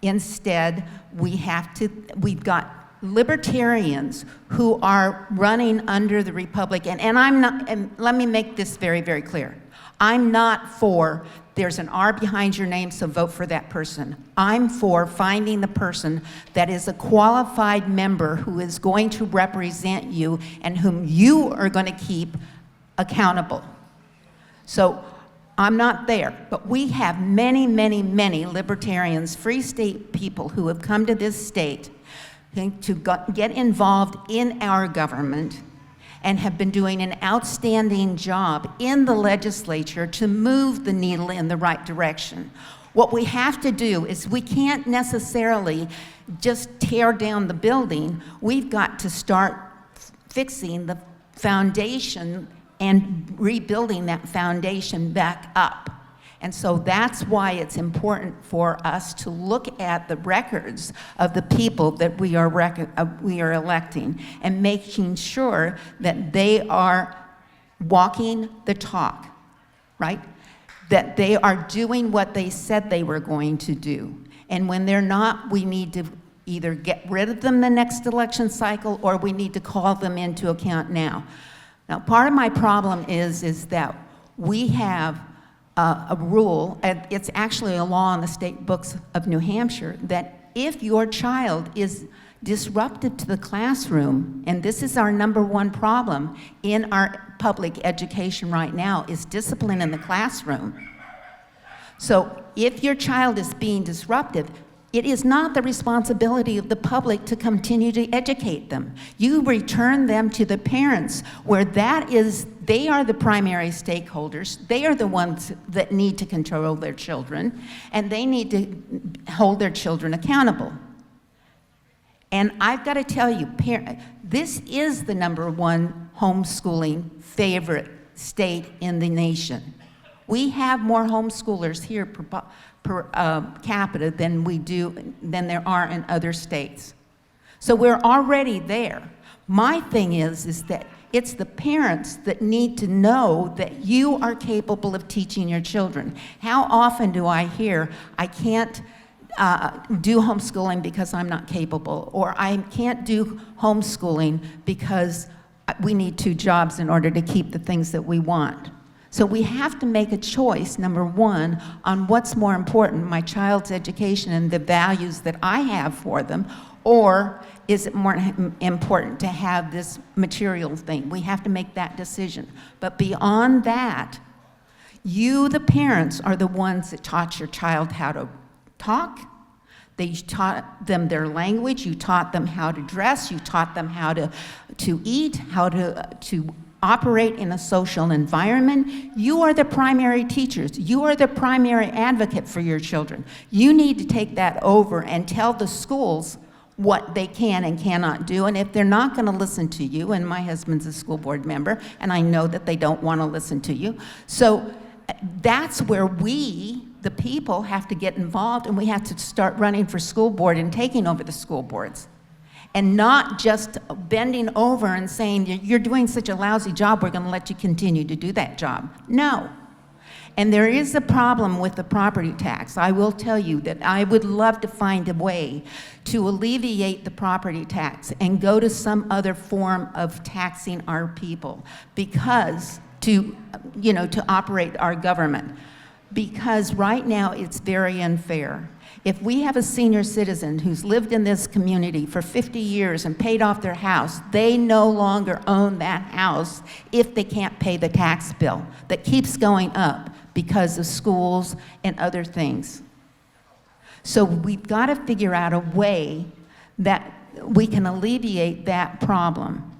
Instead, we've got libertarians who are running under the Republican, and let me make this very, very clear. I'm not for there's an R behind your name, so vote for that person. I'm for finding the person that is a qualified member who is going to represent you and whom you are going to keep accountable. So I'm not there, but we have many, many, many libertarians, free state people who have come to this state to get involved in our government and have been doing an outstanding job in the legislature to move the needle in the right direction. What we have to do is we can't necessarily just tear down the building. We've got to start fixing the foundation and rebuilding that foundation back up. And so that's why it's important for us to look at the records of the people that we are electing and making sure that they are walking the talk, right? That they are doing what they said they were going to do. And when they're not, we need to either get rid of them the next election cycle or we need to call them into account now. Now, part of my problem is that we have a rule, and it's actually a law in the state books of New Hampshire, that if your child is disruptive to the classroom, and this is our #1 problem in our public education right now, is discipline in the classroom. So if your child is being disruptive, it is not the responsibility of the public to continue to educate them. You return them to the parents, where they are the primary stakeholders. They are the ones that need to control their children, and they need to hold their children accountable. And I've got to tell you, this is the #1 homeschooling favorite state in the nation. We have more homeschoolers here per capita than there are in other states. So we're already there. My thing is that it's the parents that need to know that you are capable of teaching your children. How often do I hear, I can't do homeschooling because I'm not capable, or I can't do homeschooling because we need 2 jobs in order to keep the things that we want. So we have to make a choice, #1, on what's more important, my child's education and the values that I have for them, or is it more important to have this material thing? We have to make that decision. But beyond that, You, the parents, are the ones that taught your child how to talk. They taught them their language. You taught them how to dress. You taught them how to eat, how to operate in a social environment. You are the primary teachers. You are the primary advocate for your children. You need to take that over and tell the schools what they can and cannot do. And if they're not going to listen to you, and my husband's a school board member, and I know that they don't want to listen to you. So that's where we, the people, have to get involved, and we have to start running for school board and taking over the school boards. And not just bending over and saying, you're doing such a lousy job, we're going to let you continue to do that job. No. And there is a problem with the property tax. I will tell you that I would love to find a way to alleviate the property tax and go to some other form of taxing our people because to operate our government. Because right now it's very unfair. If we have a senior citizen who's lived in this community for 50 years and paid off their house, they no longer own that house if they can't pay the tax bill that keeps going up because of schools and other things. So we've got to figure out a way that we can alleviate that problem.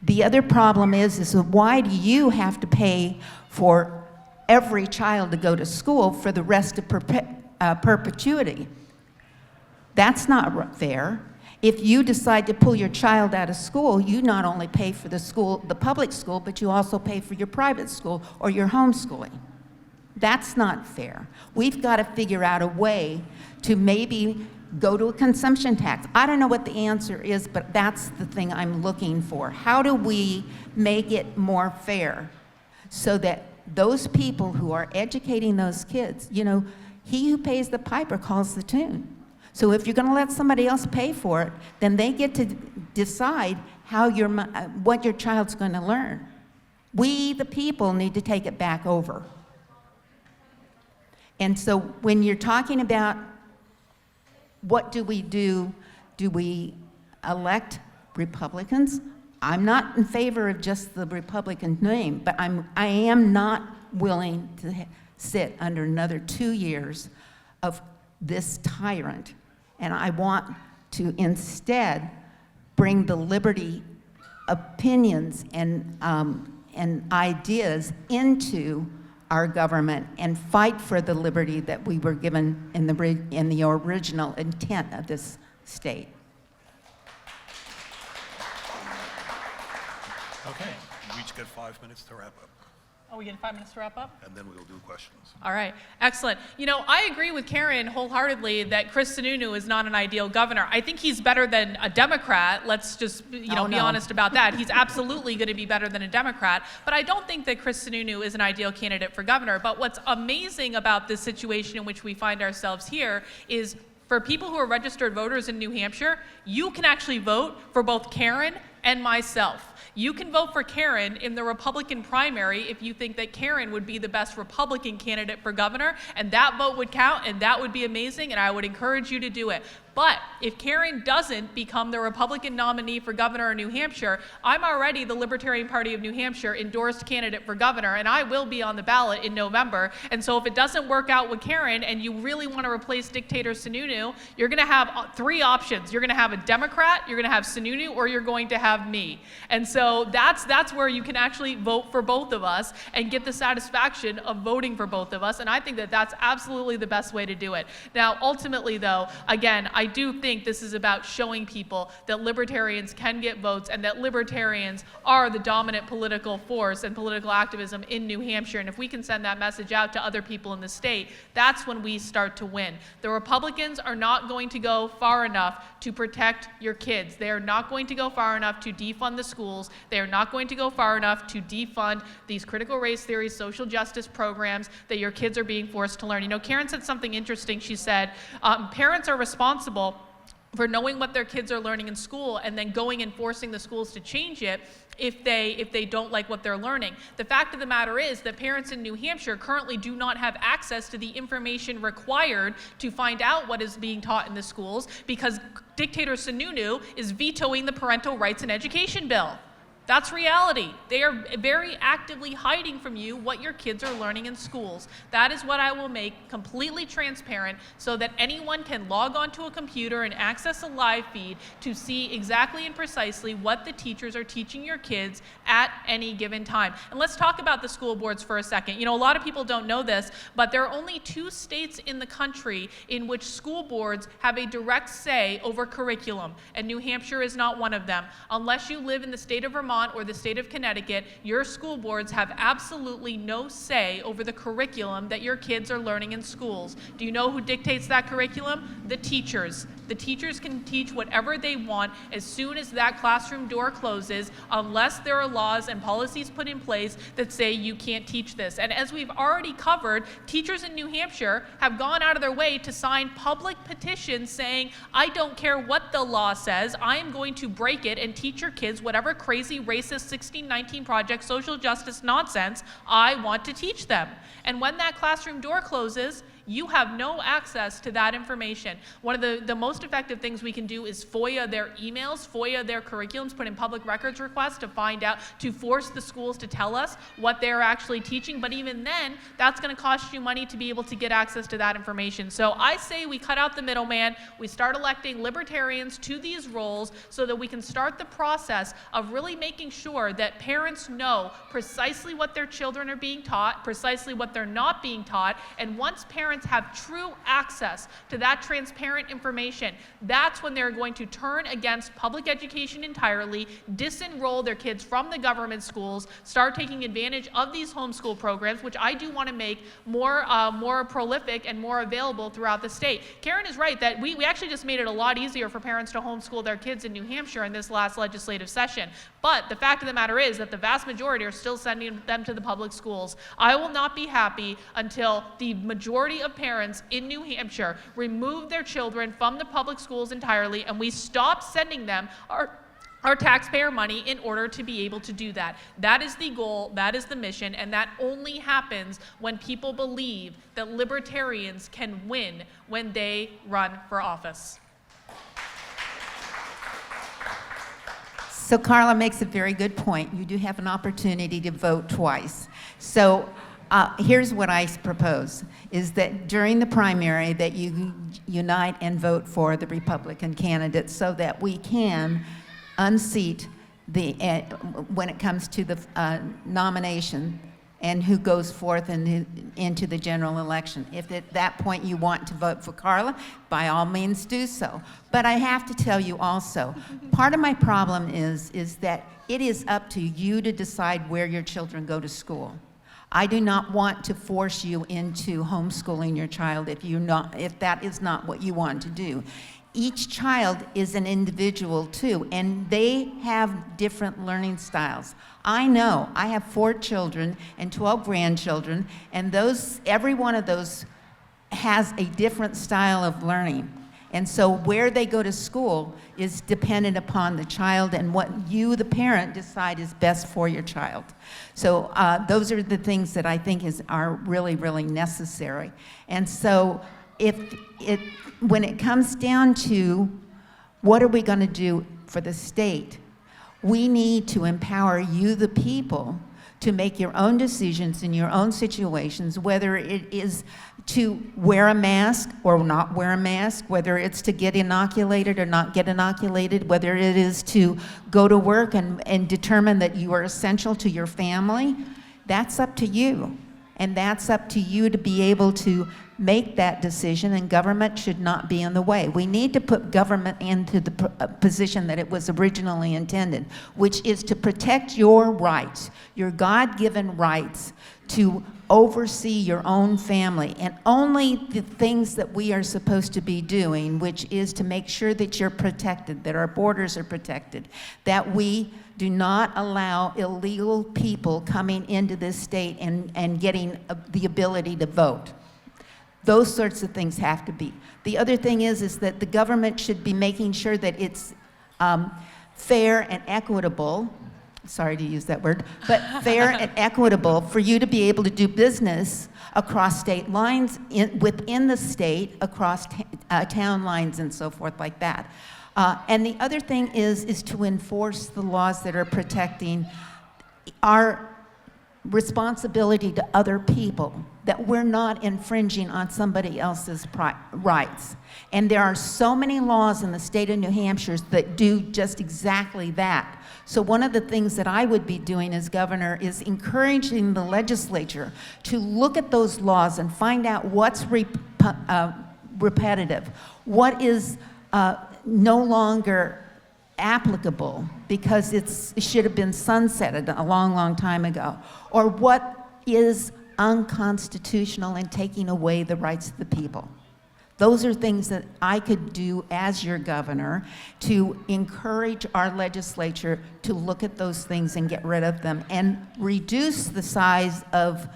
The other problem is why do you have to pay for every child to go to school for the rest of perpetuity? That's not fair. If you decide to pull your child out of school, you not only pay for the public school, but you also pay for your private school or your homeschooling. That's not fair. We've got to figure out a way to maybe go to a consumption tax. I don't know what the answer is, but that's the thing I'm looking for. How do we make it more fair so that those people who are educating those kids, he who pays the piper calls the tune. So if you're going to let somebody else pay for it, then they get to decide what your child's going to learn. We, the people, need to take it back over. And so when you're talking about what do we do we elect Republicans? I'm not in favor of just the Republican name, but I am not willing to sit under another 2 years of this tyrant. And I want to instead bring the liberty opinions and ideas into our government and fight for the liberty that we were given in the original intent of this state. Okay, we each get 5 minutes to wrap up, Oh, we get 5 minutes to wrap up? and then we'll do questions. All right, excellent. I agree with Karen wholeheartedly that Chris Sununu is not an ideal governor. I think he's better than a Democrat. Let's just, be honest about that. He's absolutely going to be better than a Democrat. But I don't think that Chris Sununu is an ideal candidate for governor. But what's amazing about this situation in which we find ourselves here is for people who are registered voters in New Hampshire, you can actually vote for both Karen and myself. You can vote for Karen in the Republican primary if you think that Karen would be the best Republican candidate for governor, and that vote would count, and that would be amazing, and I would encourage you to do it. But if Karen doesn't become the Republican nominee for governor in New Hampshire, I'm already the Libertarian Party of New Hampshire endorsed candidate for governor, and I will be on the ballot in November. And so if it doesn't work out with Karen and you really want to replace dictator Sununu, you're going to have 3 options. You're going to have a Democrat, you're going to have Sununu, or you're going to have me. And so that's where you can actually vote for both of us and get the satisfaction of voting for both of us. And I think that that's absolutely the best way to do it. Now, ultimately, though, again, I do think this is about showing people that libertarians can get votes and that libertarians are the dominant political force and political activism in New Hampshire. And if we can send that message out to other people in the state, that's when we start to win. The Republicans are not going to go far enough to protect your kids. They are not going to go far enough to defund the schools. They are not going to go far enough to defund these critical race theory, social justice programs that your kids are being forced to learn. Karen said something interesting. She said, parents are responsible for knowing what their kids are learning in school and then going and forcing the schools to change it if they don't like what they're learning. The fact of the matter is that parents in New Hampshire currently do not have access to the information required to find out what is being taught in the schools because dictator Sununu is vetoing the parental rights and education bill. That's reality. They are very actively hiding from you what your kids are learning in schools. That is what I will make completely transparent so that anyone can log onto a computer and access a live feed to see exactly and precisely what the teachers are teaching your kids at any given time. And let's talk about the school boards for a second. You know, a lot of people don't know this, but there are only 2 states in the country in which school boards have a direct say over curriculum, and New Hampshire is not one of them. Unless you live in the state of Vermont or the state of Connecticut, your school boards have absolutely no say over the curriculum that your kids are learning in schools. Do you know who dictates that curriculum? The teachers. The teachers can teach whatever they want as soon as that classroom door closes, unless there are laws and policies put in place that say you can't teach this. And as we've already covered, teachers in New Hampshire have gone out of their way to sign public petitions saying, I don't care what the law says, I am going to break it and teach your kids whatever crazy racist 1619 Project social justice nonsense I want to teach them. And when that classroom door closes, you have no access to that information. One of the most effective things we can do is FOIA their emails, FOIA their curriculums, put in public records requests to find out, to force the schools to tell us what they're actually teaching. But even then, that's going to cost you money to be able to get access to that information. So I say we cut out the middleman, we start electing libertarians to these roles so that we can start the process of really making sure that parents know precisely what their children are being taught, precisely what they're not being taught, and once parents have true access to that transparent information, that's when they're going to turn against public education entirely, disenroll their kids from the government schools, start taking advantage of these homeschool programs, which I do want to make more prolific and more available throughout the state. Karen is right that we actually just made it a lot easier for parents to homeschool their kids in New Hampshire in this last legislative session. But the fact of the matter is that the vast majority are still sending them to the public schools. I will not be happy until the majority of parents in New Hampshire remove their children from the public schools entirely and we stop sending them our taxpayer money in order to be able to do that. That is the goal, that is the mission, and that only happens when people believe that libertarians can win when they run for office. So Carla makes a very good point. You do have an opportunity to vote twice. So here's what I propose, is that during the primary that you unite and vote for the Republican candidate so that we can unseat when it comes to the nomination and who goes forth into the general election. If at that point you want to vote for Carla, by all means do so. But I have to tell you also, part of my problem is that it is up to you to decide where your children go to school. I do not want to force you into homeschooling your child if that is not what you want to do. Each child is an individual too, and they have different learning styles. I know, I have 4 children and 12 grandchildren, and every one of those has a different style of learning. And so where they go to school is dependent upon the child and what you, the parent, decide is best for your child. So those are the things that I think are really, really necessary. And so when it comes down to what are we going to do for the state, we need to empower you, the people, to make your own decisions in your own situations, whether it is to wear a mask or not wear a mask, whether it's to get inoculated or not get inoculated, whether it is to go to work and determine that you are essential to your family. That's up to you. And that's up to you to be able to make that decision, and government should not be in the way. We need to put government into the position that it was originally intended, which is to protect your rights, your God-given rights to oversee your own family, and only the things that we are supposed to be doing, which is to make sure that you're protected, that our borders are protected, that we do not allow illegal people coming into this state and getting the ability to vote. Those sorts of things have to be. The other thing is that the government should be making sure that it's fair and equitable, sorry to use that word, but fair and equitable for you to be able to do business across state lines, within the state, across town lines and so forth like that. And the other thing is to enforce the laws that are protecting our responsibility to other people, that we're not infringing on somebody else's rights. And there are so many laws in the state of New Hampshire that do just exactly that. So one of the things that I would be doing as governor is encouraging the legislature to look at those laws and find out what's repetitive, what is no longer applicable because it should have been sunsetted a long, long time ago, or what is unconstitutional and taking away the rights of the people. Those are things that I could do as your governor to encourage our legislature to look at those things and get rid of them and reduce the size of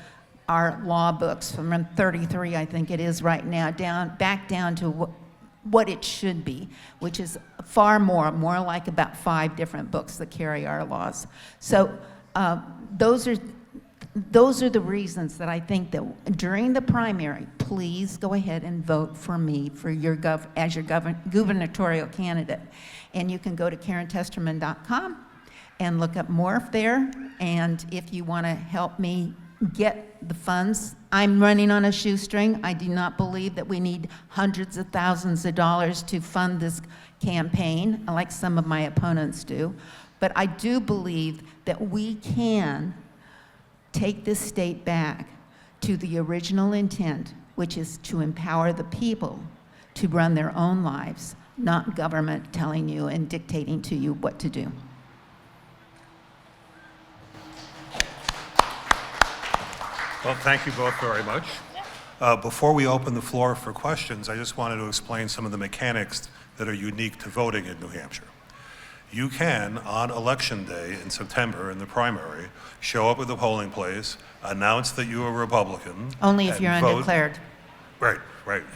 our law books from 33, I think it is right now, back down to what it should be, which is far more like about 5 different books that carry our laws. So those are the reasons that I think that during the primary, please go ahead and vote for me for your as your gubernatorial candidate. And you can go to KarenTesterman.com and look up more there. And if you want to help me get the funds, I'm running on a shoestring. I do not believe that we need hundreds of thousands of dollars to fund this campaign, like some of my opponents do. But I do believe that we can take this state back to the original intent, which is to empower the people to run their own lives, not government telling you and dictating to you what to do. Well, thank you both very much. Before we open the floor for questions, I just wanted to explain some of the mechanics that are unique to voting in New Hampshire. You can, on election day in September in the primary, show up at the polling place, announce that you are a Republican. Only if you're vote. undeclared. Right.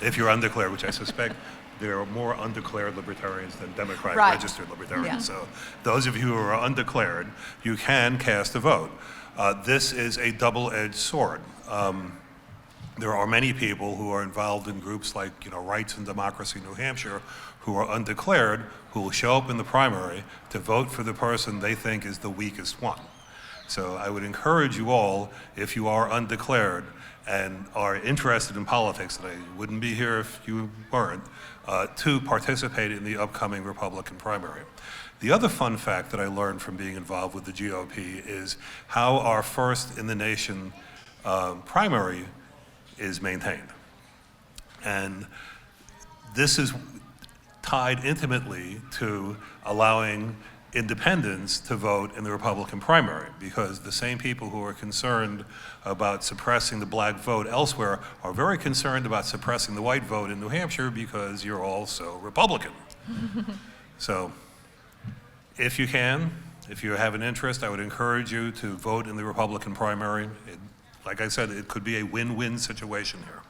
If you're undeclared, which I suspect there are more undeclared libertarians than Democrat Right. registered libertarians. Yeah. So those of you who are undeclared, you can cast a vote. This is a double-edged sword. There are many people who are involved in groups like, Rights and Democracy New Hampshire, who are undeclared, who will show up in the primary to vote for the person they think is the weakest one. So I would encourage you all, if you are undeclared and are interested in politics, and I wouldn't be here if you weren't, to participate in the upcoming Republican primary. The other fun fact that I learned from being involved with the GOP is how our first in the nation primary is maintained. And this is tied intimately to allowing independents to vote in the Republican primary, because the same people who are concerned about suppressing the black vote elsewhere are very concerned about suppressing the white vote in New Hampshire because you're all so Republican. So if you can, if you have an interest, I would encourage you to vote in the Republican primary. Like I said, it could be a win-win situation here.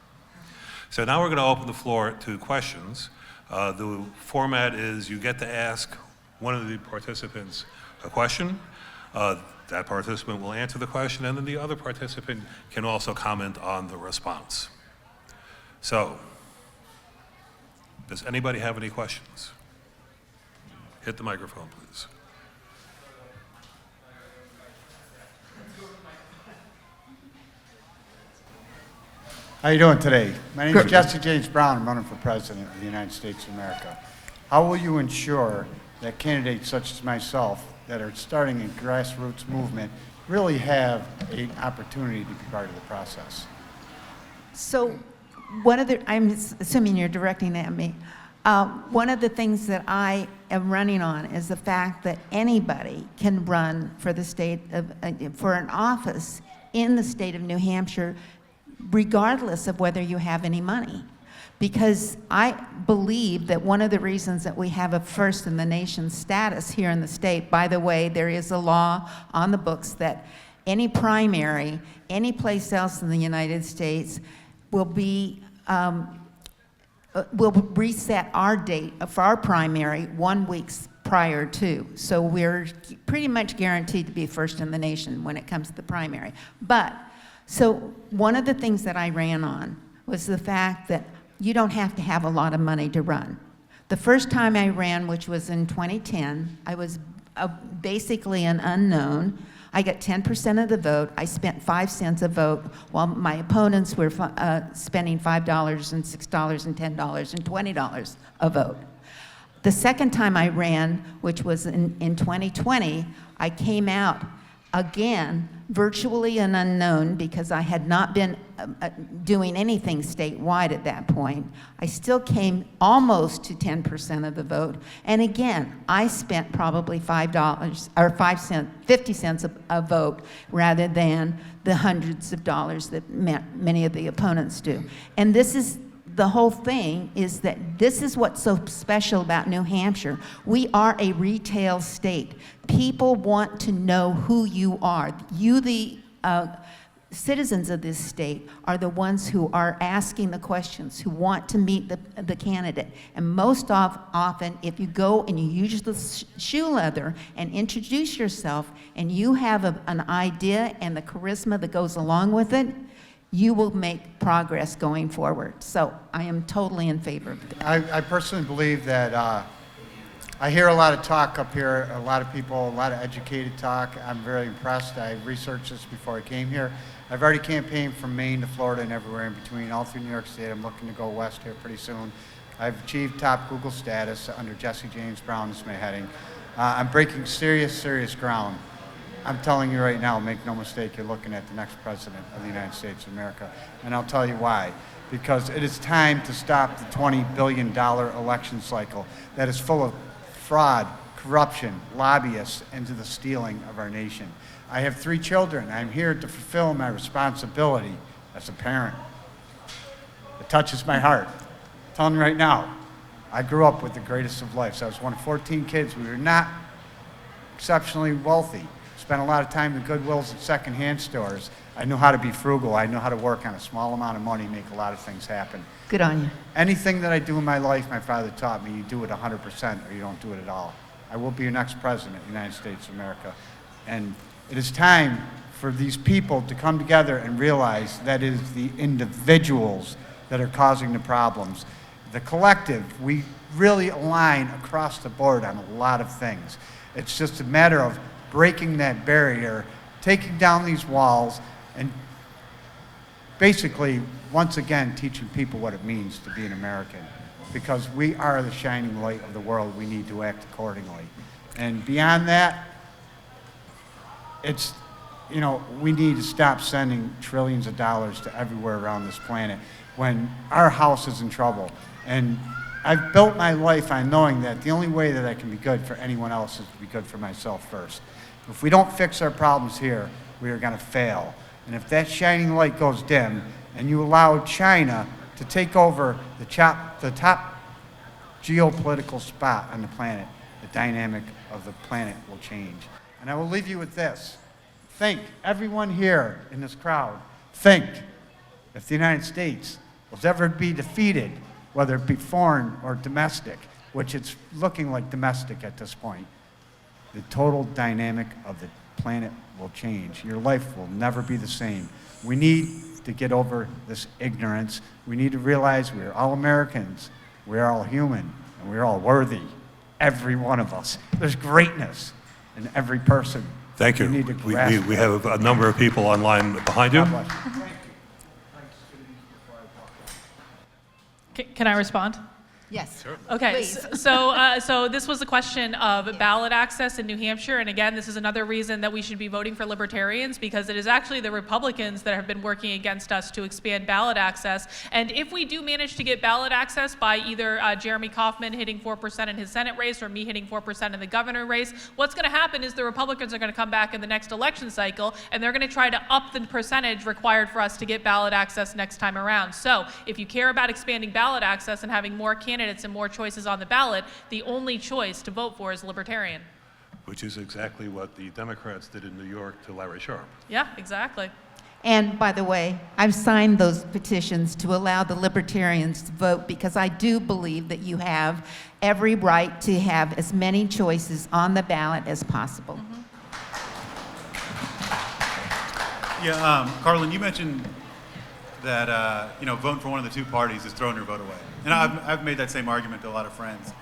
So now we're going to open the floor to questions. The format is you get to ask one of the participants a question. That participant will answer the question, and then the other participant can also comment on the response. So, does anybody have any questions? Hit the microphone, please. How you doing today? My name is Jesse James Brown. I'm running for president of the United States of America. How will you ensure that candidates such as myself that are starting a grassroots movement really have an opportunity to be part of the process? So I'm assuming you're directing that at me. One of the things that I am running on is the fact that anybody can run for the state of, for an office in the state of New Hampshire, regardless of whether you have any money. Because I believe that one of the reasons that we have a first in the nation status here in the state, by the way, there is a law on the books that any primary, any place else in the United States will reset our date for our primary 1 week prior to. So we're pretty much guaranteed to be first in the nation when it comes to the primary. So one of the things that I ran on was the fact that you don't have to have a lot of money to run. The first time I ran, which was in 2010, I was basically an unknown. I got 10% of the vote. I spent 5 cents a vote, while my opponents were spending $5 and $6 and $10 and $20 a vote. The second time I ran, which was in 2020, I came out again, virtually an unknown, because I had not been doing anything statewide at that point. I still came almost to 10% of the vote. And again, I spent probably $5 or 5 cents, 50 cents a vote, rather than the hundreds of dollars that many of the opponents do. And this is the whole thing, is that this is what's so special about New Hampshire. We are a retail state. People want to know who you are. You, the citizens of this state, are the ones who are asking the questions, who want to meet the candidate. And most often, if you go and you use the shoe leather and introduce yourself, and you have an idea and the charisma that goes along with it, you will make progress going forward. So I am totally in favor of it. I personally believe that I hear a lot of talk up here, a lot of people, a lot of educated talk. I'm very impressed. I researched this before I came here. I've already campaigned from Maine to Florida and everywhere in between, all through New York State. I'm looking to go west here pretty soon. I've achieved top Google status under Jesse James Brown is my heading. I'm breaking serious ground. I'm telling you right now, make no mistake, you're looking at the next president of the United States of America. And I'll tell you why. Because it is time to stop the $20 billion election cycle that is full of fraud, corruption, lobbyists, and to the stealing of our nation. I have 3 children. I'm here to fulfill my responsibility as a parent. It touches my heart. I'm telling you right now, I grew up with the greatest of lives. I was one of 14 kids. We were not exceptionally wealthy. Spent a lot of time in Goodwills and secondhand stores. I knew how to be frugal. I knew how to work on a small amount of money, make a lot of things happen. Good on you. Anything that I do in my life, my father taught me, you do it 100% or you don't do it at all. I will be your next president of the United States of America. And it is time for these people to come together and realize that it is the individuals that are causing the problems. The collective, we really align across the board on a lot of things. It's just a matter of breaking that barrier, taking down these walls, and basically, once again, teaching people what it means to be an American. Because we are the shining light of the world, we need to act accordingly. And beyond that, it's, you know, we need to stop sending trillions of dollars to everywhere around this planet when our house is in trouble. And I've built my life on knowing that the only way that I can be good for anyone else is to be good for myself first. If we don't fix our problems here, we are going to fail. And if that shining light goes dim and you allow China to take over the top geopolitical spot on the planet, the dynamic of the planet will change. And I will leave you with this. Think, everyone here in this crowd, think if the United States will ever be defeated, whether it be foreign or domestic, which it's looking like domestic at this point, the total dynamic of the planet will change. Your life will never be the same. We need to get over this ignorance. We need to realize we are all Americans, we are all human, and we are all worthy, every one of us. There's greatness in every person. Thank you. We need to grasp We have a number of people online behind you. God bless you. Thank you. Can I respond? Yes. Okay, Please. so this was a question of ballot access in New Hampshire, and again, this is another reason that we should be voting for Libertarians, because it is actually the Republicans that have been working against us to expand ballot access. And if we do manage to get ballot access by either Jeremy Kauffman hitting 4% in his Senate race or me hitting 4% in the governor race, what's going to happen is the Republicans are going to come back in the next election cycle, and they're going to try to up the percentage required for us to get ballot access next time around. So if you care about expanding ballot access and having more candidates and more choices on the ballot, the only choice to vote for is Libertarian. Which is exactly what the Democrats did in New York to Larry Sharpe. Yeah, exactly. And by the way, I've signed those petitions to allow the Libertarians to vote, because I do believe that you have every right to have as many choices on the ballot as possible. Yeah, Karlyn, you mentioned that voting for one of the two parties is throwing your vote away, and I've made that same argument to a lot of friends.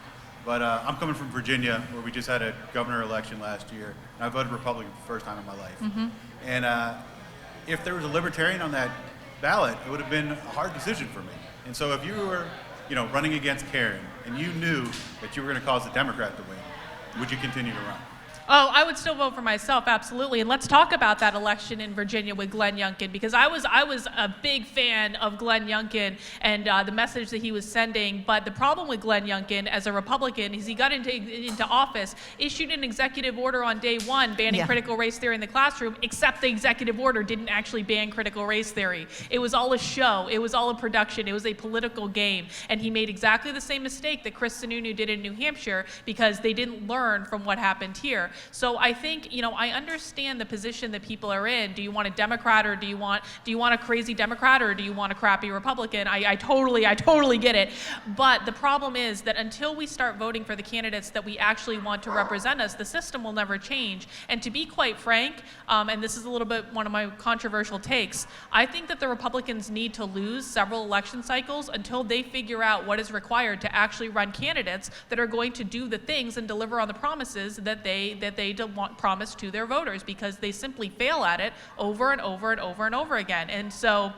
but I'm coming from Virginia, where we just had a governor election last year, and I voted Republican for the first time in my life. And if there was a libertarian on that ballot, it would have been a hard decision for me. And so if you were, running against Karen, and you knew that you were going to cause the Democrat to win, would you continue to run? Oh, I would still vote for myself, absolutely. And let's talk about that election in Virginia with Glenn Youngkin, because I was a big fan of Glenn Youngkin and the message that he was sending. But the problem with Glenn Youngkin as a Republican is he got into office, issued an executive order on day one banning critical race theory in the classroom, except the executive order didn't actually ban critical race theory. It was all a show. It was all a production. It was a political game. And he made exactly the same mistake that Chris Sununu did in New Hampshire, because they didn't learn from what happened here. So I think, I understand the position that people are in. Do you want a Democrat, or do you want a crazy Democrat, or do you want a crappy Republican? I totally get it. But the problem is that until we start voting for the candidates that we actually want to represent us, the system will never change. And to be quite frank, and this is a little bit one of my controversial takes, I think that the Republicans need to lose several election cycles until they figure out what is required to actually run candidates that are going to do the things and deliver on the promises that they promise to their voters, because they simply fail at it over and over and over and over again. And so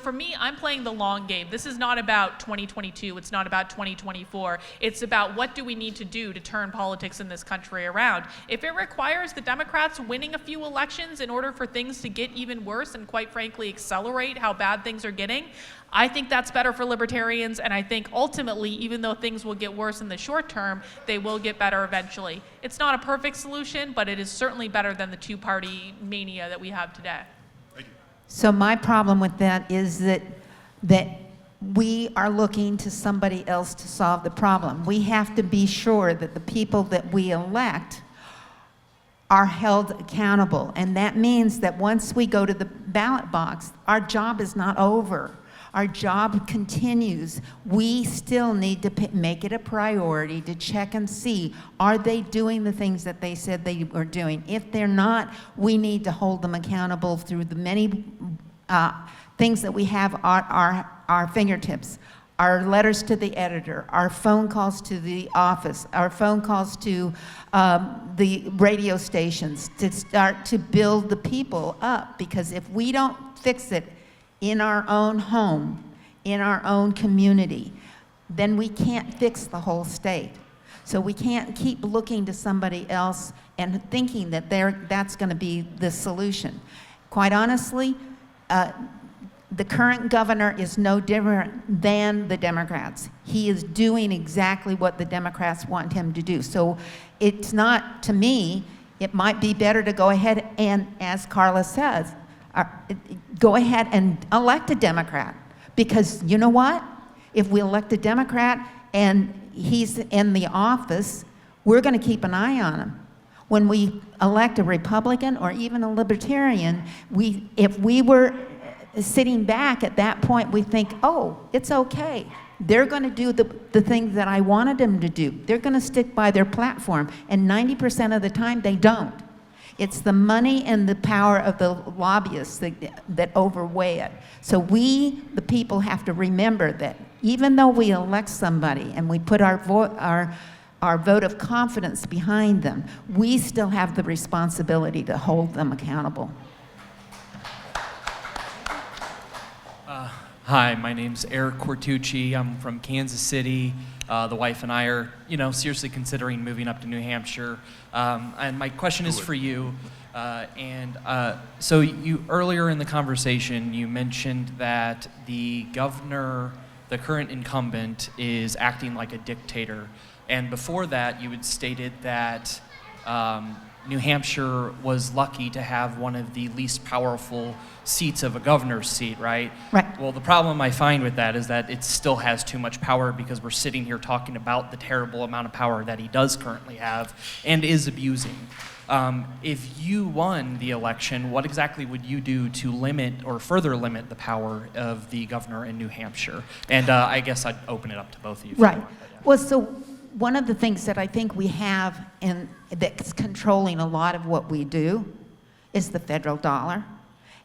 for me, I'm playing the long game. This is not about 2022. It's not about 2024. It's about what do we need to do to turn politics in this country around. If it requires the Democrats winning a few elections in order for things to get even worse and, quite frankly, accelerate how bad things are getting, I think that's better for libertarians, and I think ultimately, even though things will get worse in the short term, they will get better eventually. It's not a perfect solution, but it is certainly better than the two-party mania that we have today. So my problem with that is that we are looking to somebody else to solve the problem. We have to be sure that the people that we elect are held accountable. And that means that once we go to the ballot box, our job is not over. Our job continues. We still need to make it a priority to check and see, are they doing the things that they said they were doing? If they're not, we need to hold them accountable through the many things that we have at our fingertips. Our letters to the editor, our phone calls to the office, our phone calls to the radio stations, to start to build the people up. Because if we don't fix it in our own home, in our own community, then we can't fix the whole state. So we can't keep looking to somebody else and thinking that that's going to be the solution. Quite honestly, the current governor is no different than the Democrats. He is doing exactly what the Democrats want him to do. So it's not, to me, it might be better to go ahead and, as Carla says, go ahead and elect a Democrat. Because you know what? If we elect a Democrat and he's in the office, we're going to keep an eye on him. When we elect a Republican or even a Libertarian, if we were sitting back at that point, we think, oh, it's okay. They're going to do the things that I wanted them to do. They're going to stick by their platform. And 90% of the time, they don't. It's the money and the power of the lobbyists that overweigh it. So we, the people, have to remember that even though we elect somebody and we put our vote of confidence behind them, we still have the responsibility to hold them accountable. Hi, my name's Eric Cortucci. I'm from Kansas City. The wife and I are, seriously considering moving up to New Hampshire. And my question is for you. So you earlier in the conversation, you mentioned that the governor, the current incumbent, is acting like a dictator. And before that, you had stated that New Hampshire was lucky to have one of the least powerful seats of a governor's seat, right? Right. Well, the problem I find with that is that it still has too much power, because we're sitting here talking about the terrible amount of power that he does currently have and is abusing. If you won the election, what exactly would you do to limit or further limit the power of the governor in New Hampshire? And I guess I'd open it up to both of you. Right. Well, so one of the things that I think we have that's controlling a lot of what we do is the federal dollar.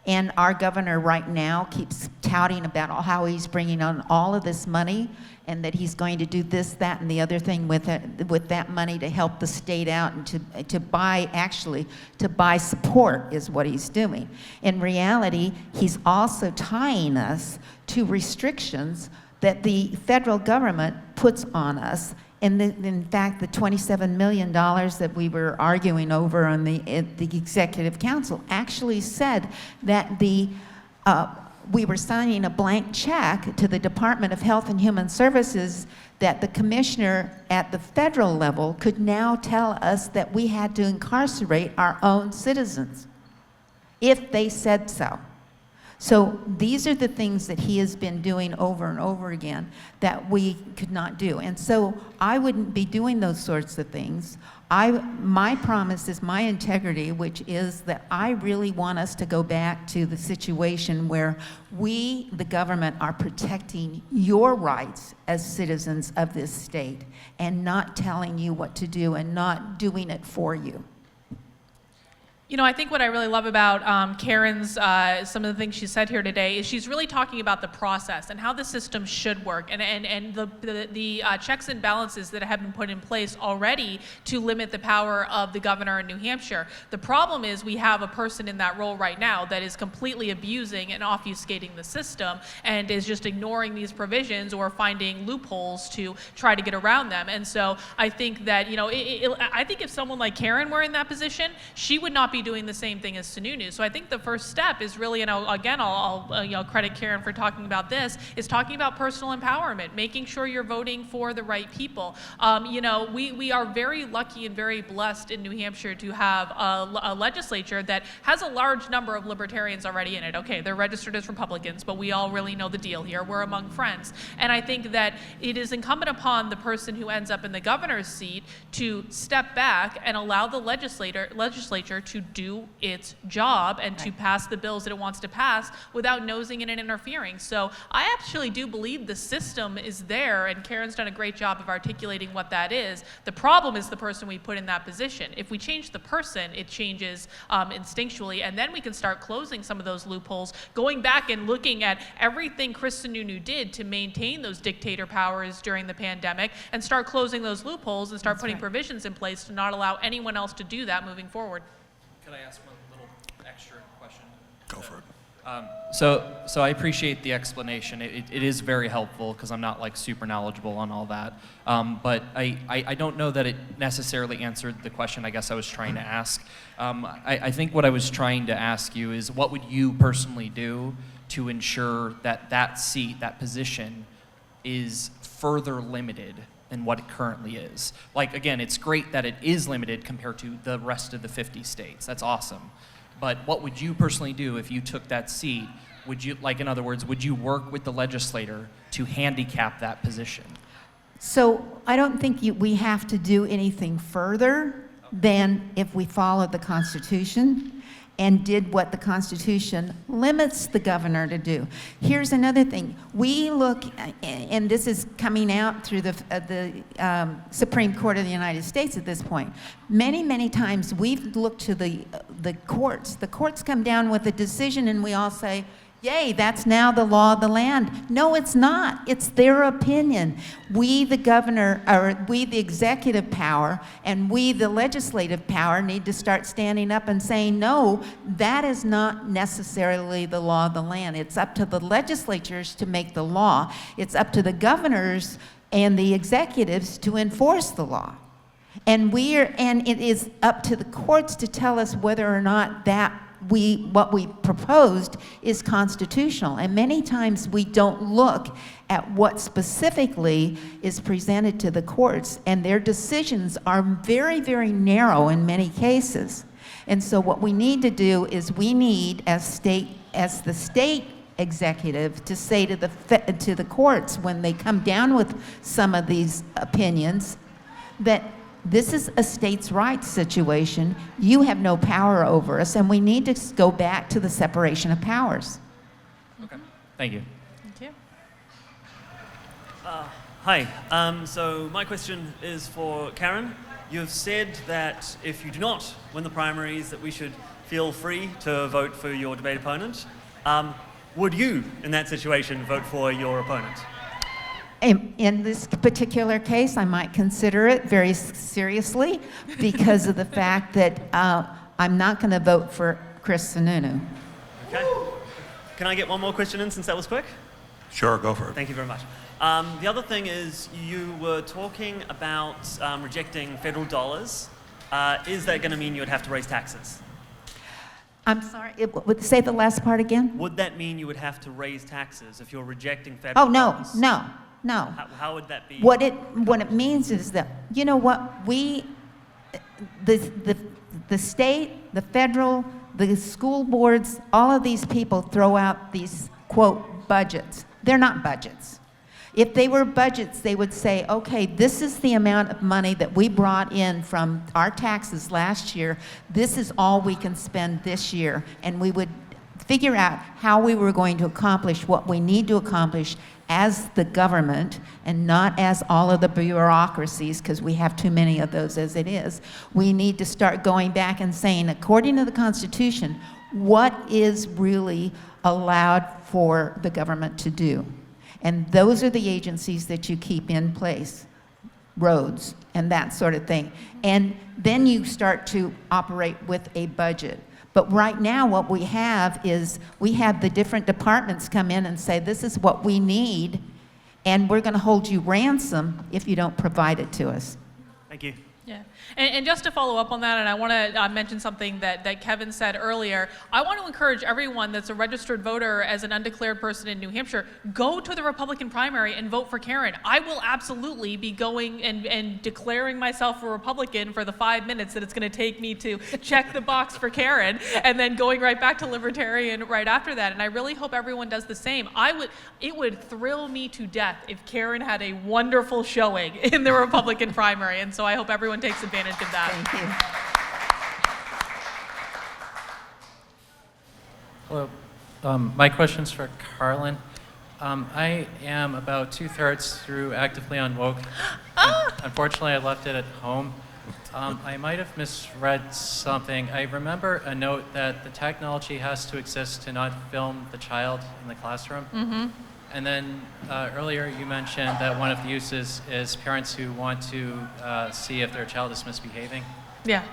And our governor right now keeps touting about how he's bringing on all of this money and that he's going to do this, that, and the other thing with that money to help the state out and to buy support is what he's doing. In reality, he's also tying us to restrictions that the federal government puts on us. And in fact, the $27 million that we were arguing over on the Executive Council actually said that we were signing a blank check to the Department of Health and Human Services that the commissioner at the federal level could now tell us that we had to incarcerate our own citizens if they said so. So these are the things that he has been doing over and over again that we could not do. And so I wouldn't be doing those sorts of things. My promise is my integrity, which is that I really want us to go back to the situation where we, the government, are protecting your rights as citizens of this state and not telling you what to do and not doing it for you. You know, I think what I really love about Karen's, some of the things she said here today is she's really talking about the process and how the system should work and the checks and balances that have been put in place already to limit the power of the governor in New Hampshire. The problem is we have a person in that role right now that is completely abusing and obfuscating the system and is just ignoring these provisions or finding loopholes to try to get around them. And so I think that, you know, I think if someone like Karen were in that position, she would not be doing the same thing as Sununu. So I think the first step is really, and I'll credit Karen for talking about this, is talking about personal empowerment, making sure you're voting for the right people. You know, we are very lucky and very blessed in New Hampshire to have a legislature that has a large number of libertarians already in it. Okay, they're registered as Republicans, but we all really know the deal here. We're among friends. And I think that it is incumbent upon the person who ends up in the governor's seat to step back and allow the legislature to do its job and to pass the bills that it wants to pass without nosing in and interfering. So I actually do believe the system is there, and Karen's done a great job of articulating what that is. The problem is the person we put in that position. If we change the person, it changes instinctually, and then we can start closing some of those loopholes, going back and looking at everything Chris Sununu did to maintain those dictator powers during the pandemic and start closing those loopholes and start putting provisions in place to not allow anyone else to do that moving forward. Could I ask one little extra question? Go for it. So I appreciate the explanation. It is very helpful because I'm not like super knowledgeable on all that. But I don't know that it necessarily answered the question I guess I was trying to ask. I think what I was trying to ask you is what would you personally do to ensure that that seat, that position, is further limited than what it currently is? Like, again, it's great that it is limited compared to the rest of the 50 states. That's awesome. But what would you personally do if you took that seat? Would you, like, in other words, would you work with the legislator to handicap that position? So I don't think we have to do anything further than if we followed the Constitution and did what the Constitution limits the governor to do. Here's another thing. We look, and this is coming out through the Supreme Court of the United States at this point. Many, many times we've looked to the courts. The courts come down with a decision and we all say, yay, that's now the law of the land. No, it's not. It's their opinion. We, the governor, or we, the executive power, and we, the legislative power, need to start standing up and saying, no, that is not necessarily the law of the land. It's up to the legislatures to make the law. It's up to the governors and the executives to enforce the law. And it is up to the courts to tell us whether or not what we proposed is constitutional. And many times we don't look at what specifically is presented to the courts, and their decisions are very, very narrow in many cases. And so what we need to do is we need, as the state executive, to say to the courts when they come down with some of these opinions that this is a states' rights situation. You have no power over us, and we need to go back to the separation of powers. Okay. Thank you. Thank you. Hi. So my question is for Karen. You have said that if you do not win the primaries, that we should feel free to vote for your debate opponent. Would you, in that situation, vote for your opponent? In this particular case, I might consider it very seriously because of the fact that I'm not going to vote for Chris Sununu. Okay. Can I get one more question in since that was quick? Sure, go for it. Thank you very much. The other thing is you were talking about rejecting federal dollars. Is that going to mean you would have to raise taxes? I'm sorry, say the last part again? Would that mean you would have to raise taxes if you're rejecting federal Oh, no, dollars? no. How would that be? What it means is that, you know what, the state, the federal, the school boards, all of these people throw out these, quote, budgets. They're not budgets. If they were budgets, they would say, okay, this is the amount of money that we brought in from our taxes last year. This is all we can spend this year. And we would figure out how we were going to accomplish what we need to accomplish as the government and not as all of the bureaucracies, because we have too many of those as it is. We need to start going back and saying, according to the Constitution, what is really allowed for the government to do? And those are the agencies that you keep in place, roads and that sort of thing. And then you start to operate with a budget. But right now what we have is we have the different departments come in and say, this is what we need, and we're going to hold you ransom if you don't provide it to us. Thank you. Yeah, and just to follow up on that, and I want to mention something that Kevin said earlier, I want to encourage everyone that's a registered voter as an undeclared person in New Hampshire, go to the Republican primary and vote for Karen. I will absolutely be going and declaring myself a Republican for the 5 minutes that it's going to take me to check the box for Karen, and then going right back to Libertarian right after that. And I really hope everyone does the same. It would thrill me to death if Karen had a wonderful showing in the Republican primary, and so I hope everyone takes advantage of that. Thank you. Hello. My question's for Karlyn. I am about 2/3 through Actively Unwoke. Unfortunately, I left it at home. I might have misread something. I remember a note that the technology has to exist to not film the child in the classroom. Mm-hmm. And then earlier you mentioned that one of the uses is parents who want to see if their child is misbehaving. Yeah.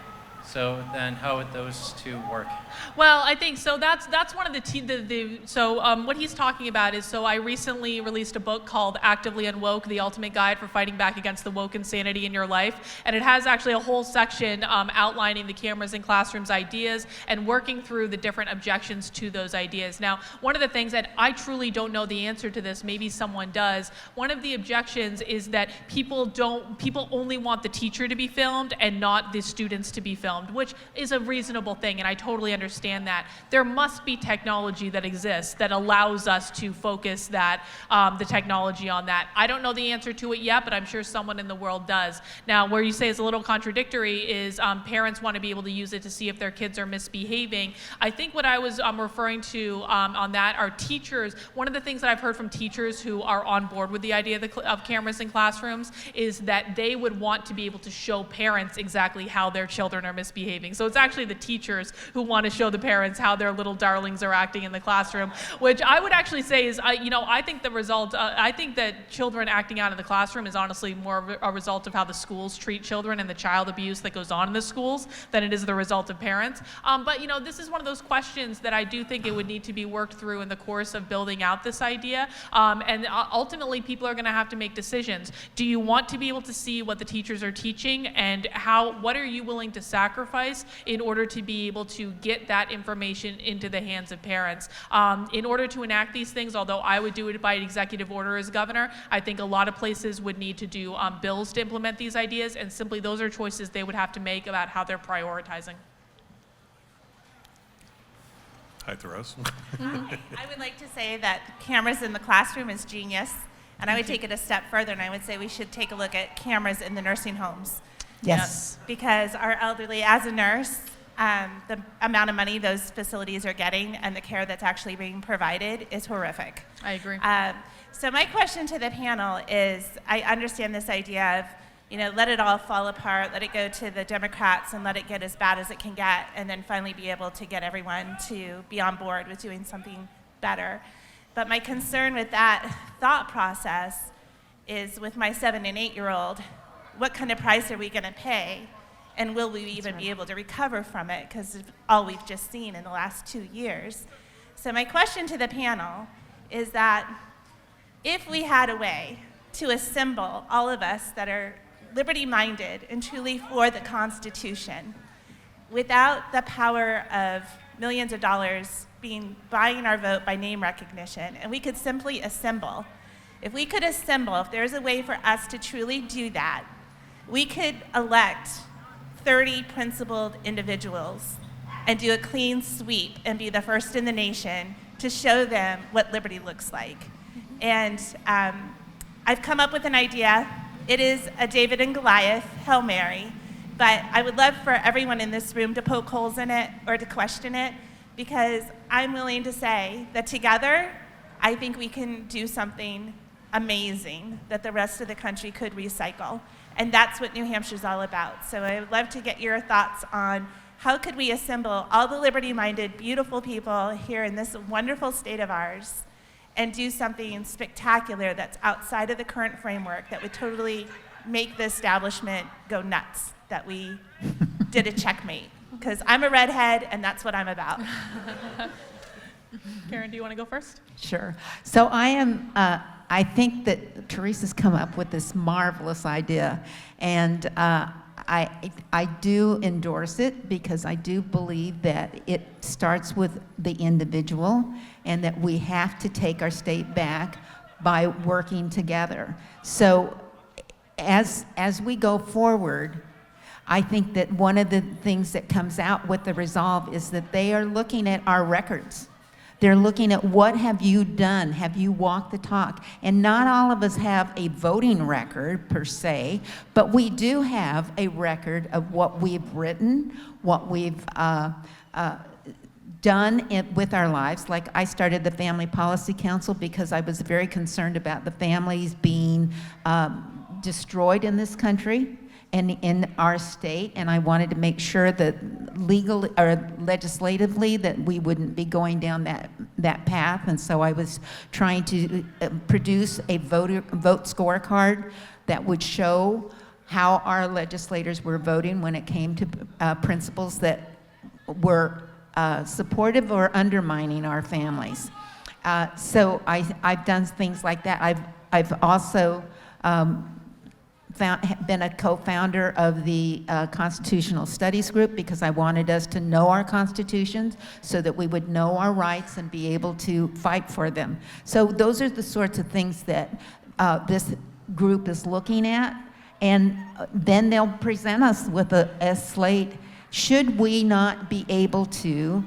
So then how would those two work? Well, I think so. That's one of what he's talking about is, so I recently released a book called Actively Unwoke: The Ultimate Guide for Fighting Back Against the Woke Insanity in Your Life, and it has actually a whole section outlining the cameras in classrooms ideas and working through the different objections to those ideas. Now, one of the things that I truly don't know the answer to this, maybe someone does. One of the objections is that people only want the teacher to be filmed and not the students to be filmed, which is a reasonable thing, and I totally understand that. There must be technology that exists that allows us to focus that, the technology on that. I don't know the answer to it yet, but I'm sure someone in the world does. Now, where you say it's a little contradictory is parents want to be able to use it to see if their kids are misbehaving. I think what I was referring to on that are teachers. One of the things that I've heard from teachers who are on board with the idea of cameras in classrooms is that they would want to be able to show parents exactly how their children are misbehaving. So it's actually the teachers who want to show the parents how their little darlings are acting in the classroom, which I would actually say is, I think the result, I think that children acting out in the classroom is honestly more of a result of how the schools treat children and the child abuse that goes on in the schools than it is the result of parents. But this is one of those questions that I do think it would need to be worked through in the course of building out this idea. And ultimately, people are going to have to make decisions. Do you want to be able to see what the teachers are teaching, and what are you willing to sacrifice in order to be able to get that information into the hands of parents? In order to enact these things, although I would do it by executive order as governor, I think a lot of places would need to do bills to implement these ideas, and simply those are choices they would have to make about how they're prioritizing. Hi, Thoreau. I would like to say that cameras in the classroom is genius, and I would take it a step further, and I would say we should take a look at cameras in the nursing homes. Yes. Because our elderly, as a nurse, the amount of money those facilities are getting and the care that's actually being provided is horrific. I agree. So my question to the panel is, I understand this idea of let it all fall apart, let it go to the Democrats and let it get as bad as it can get, and then finally be able to get everyone to be on board with doing something better. But my concern with that thought process is with my 7 and 8-year-old, what kind of price are we going to pay? And will we even be able to recover from it because of all we've just seen in the last 2 years? So my question to the panel is that if we had a way to assemble all of us that are liberty-minded and truly for the Constitution, without the power of millions of dollars buying our vote by name recognition, and we could simply assemble, if there's a way for us to truly do that, we could elect 30 principled individuals and do a clean sweep and be the first in the nation to show them what liberty looks like. And I've come up with an idea. It is a David and Goliath, Hail Mary, but I would love for everyone in this room to poke holes in it or to question it, because I'm willing to say that together, I think we can do something amazing that the rest of the country could recycle. And that's what New Hampshire's all about. So I would love to get your thoughts on how could we assemble all the liberty-minded, beautiful people here in this wonderful state of ours and do something spectacular that's outside of the current framework that would totally make the establishment go nuts, that we did a checkmate. Because I'm a redhead, and that's what I'm about. Karen, do you want to go first? Sure. So I think that Teresa's come up with this marvelous idea, and I do endorse it because I do believe that it starts with the individual and that we have to take our state back by working together. So as we go forward, I think that one of the things that comes out with the resolve is that they are looking at our records. They're looking at what have you done? Have you walked the talk? And not all of us have a voting record per se, but we do have a record of what we've written, what we've done with our lives. Like I started the Family Policy Council because I was very concerned about the families being destroyed in this country and in our state, and I wanted to make sure that legally or legislatively that we wouldn't be going down that path. And so I was trying to produce a vote scorecard that would show how our legislators were voting when it came to principles that were supportive or undermining our families. So I've done things like that. I've also been a co-founder of the Constitutional Studies Group because I wanted us to know our constitutions so that we would know our rights and be able to fight for them. So those are the sorts of things that this group is looking at, and then they'll present us with a slate. Should we not be able to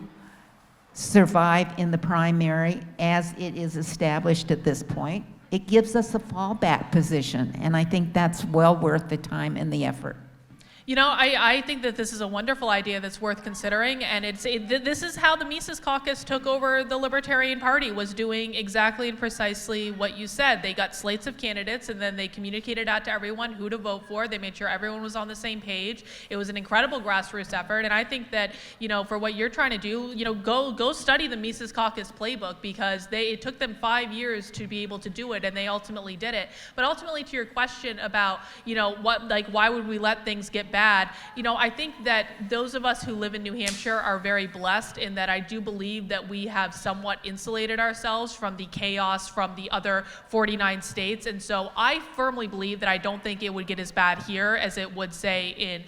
survive in the primary as it is established at this point, it gives us a fallback position, and I think that's well worth the time and the effort. You know, I think that this is a wonderful idea that's worth considering, and this is how the Mises Caucus took over the Libertarian Party, was doing exactly and precisely what you said. They got slates of candidates, and then they communicated out to everyone who to vote for. They made sure everyone was on the same page. It was an incredible grassroots effort, and I think that, you know, for what you're trying to do, you know, go study the Mises Caucus playbook, because it took them 5 years to be able to do it, and they ultimately did it. But ultimately, to your question about, you know, why would we let things get bad? You know, I think that those of us who live in New Hampshire are very blessed in that I do believe that we have somewhat insulated ourselves from the chaos from the other 49 states. And so I firmly believe that I don't think it would get as bad here as it would, say, in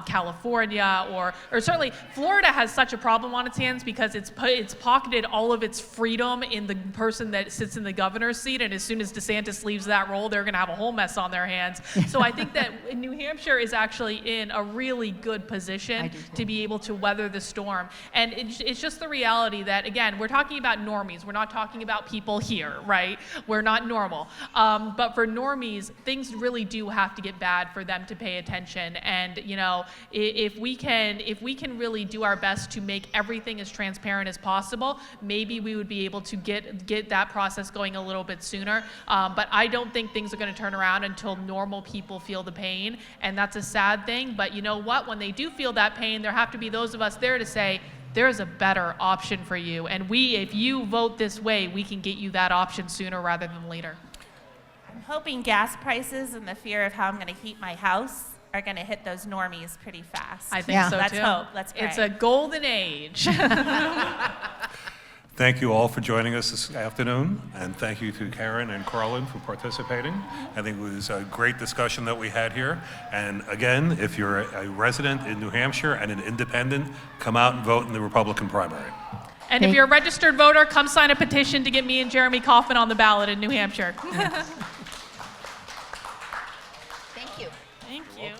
California or certainly Florida has such a problem on its hands because it's pocketed all of its freedom in the person that sits in the governor's seat. And as soon as DeSantis leaves that role, they're going to have a whole mess on their hands. So I think that New Hampshire is actually in a really good I position do too. to be able to weather the storm. And it's just the reality that, again, we're talking about normies. We're not talking about people here, right? We're not normal. But for normies, things really do have to get bad for them to pay attention. And, you know, if we can really do our best to make everything as transparent as possible, maybe we would be able to get that process going a little bit sooner. But I don't think things are going to turn around until normal people feel the pain, and that's a sad thing. But you know what? When they do feel that pain, there have to be those of us there to say, there's a better option for you. And if you vote this way, we can get you that option sooner rather than later. I'm hoping gas prices and the fear of how I'm going to heat my house are going to hit those normies pretty fast. I think Yeah. so Let's too. hope. Let's pray. It's a golden age. Thank you all for joining us this afternoon, and thank you to Karen and Karlyn for participating. I think it was a great discussion that we had here. And again, if you're a resident in New Hampshire and an independent, come out and vote in the Republican primary. And if you're a registered voter, come sign a petition to get me and Jeremy Kaufman on the ballot in New Hampshire. Thank you. Thank you.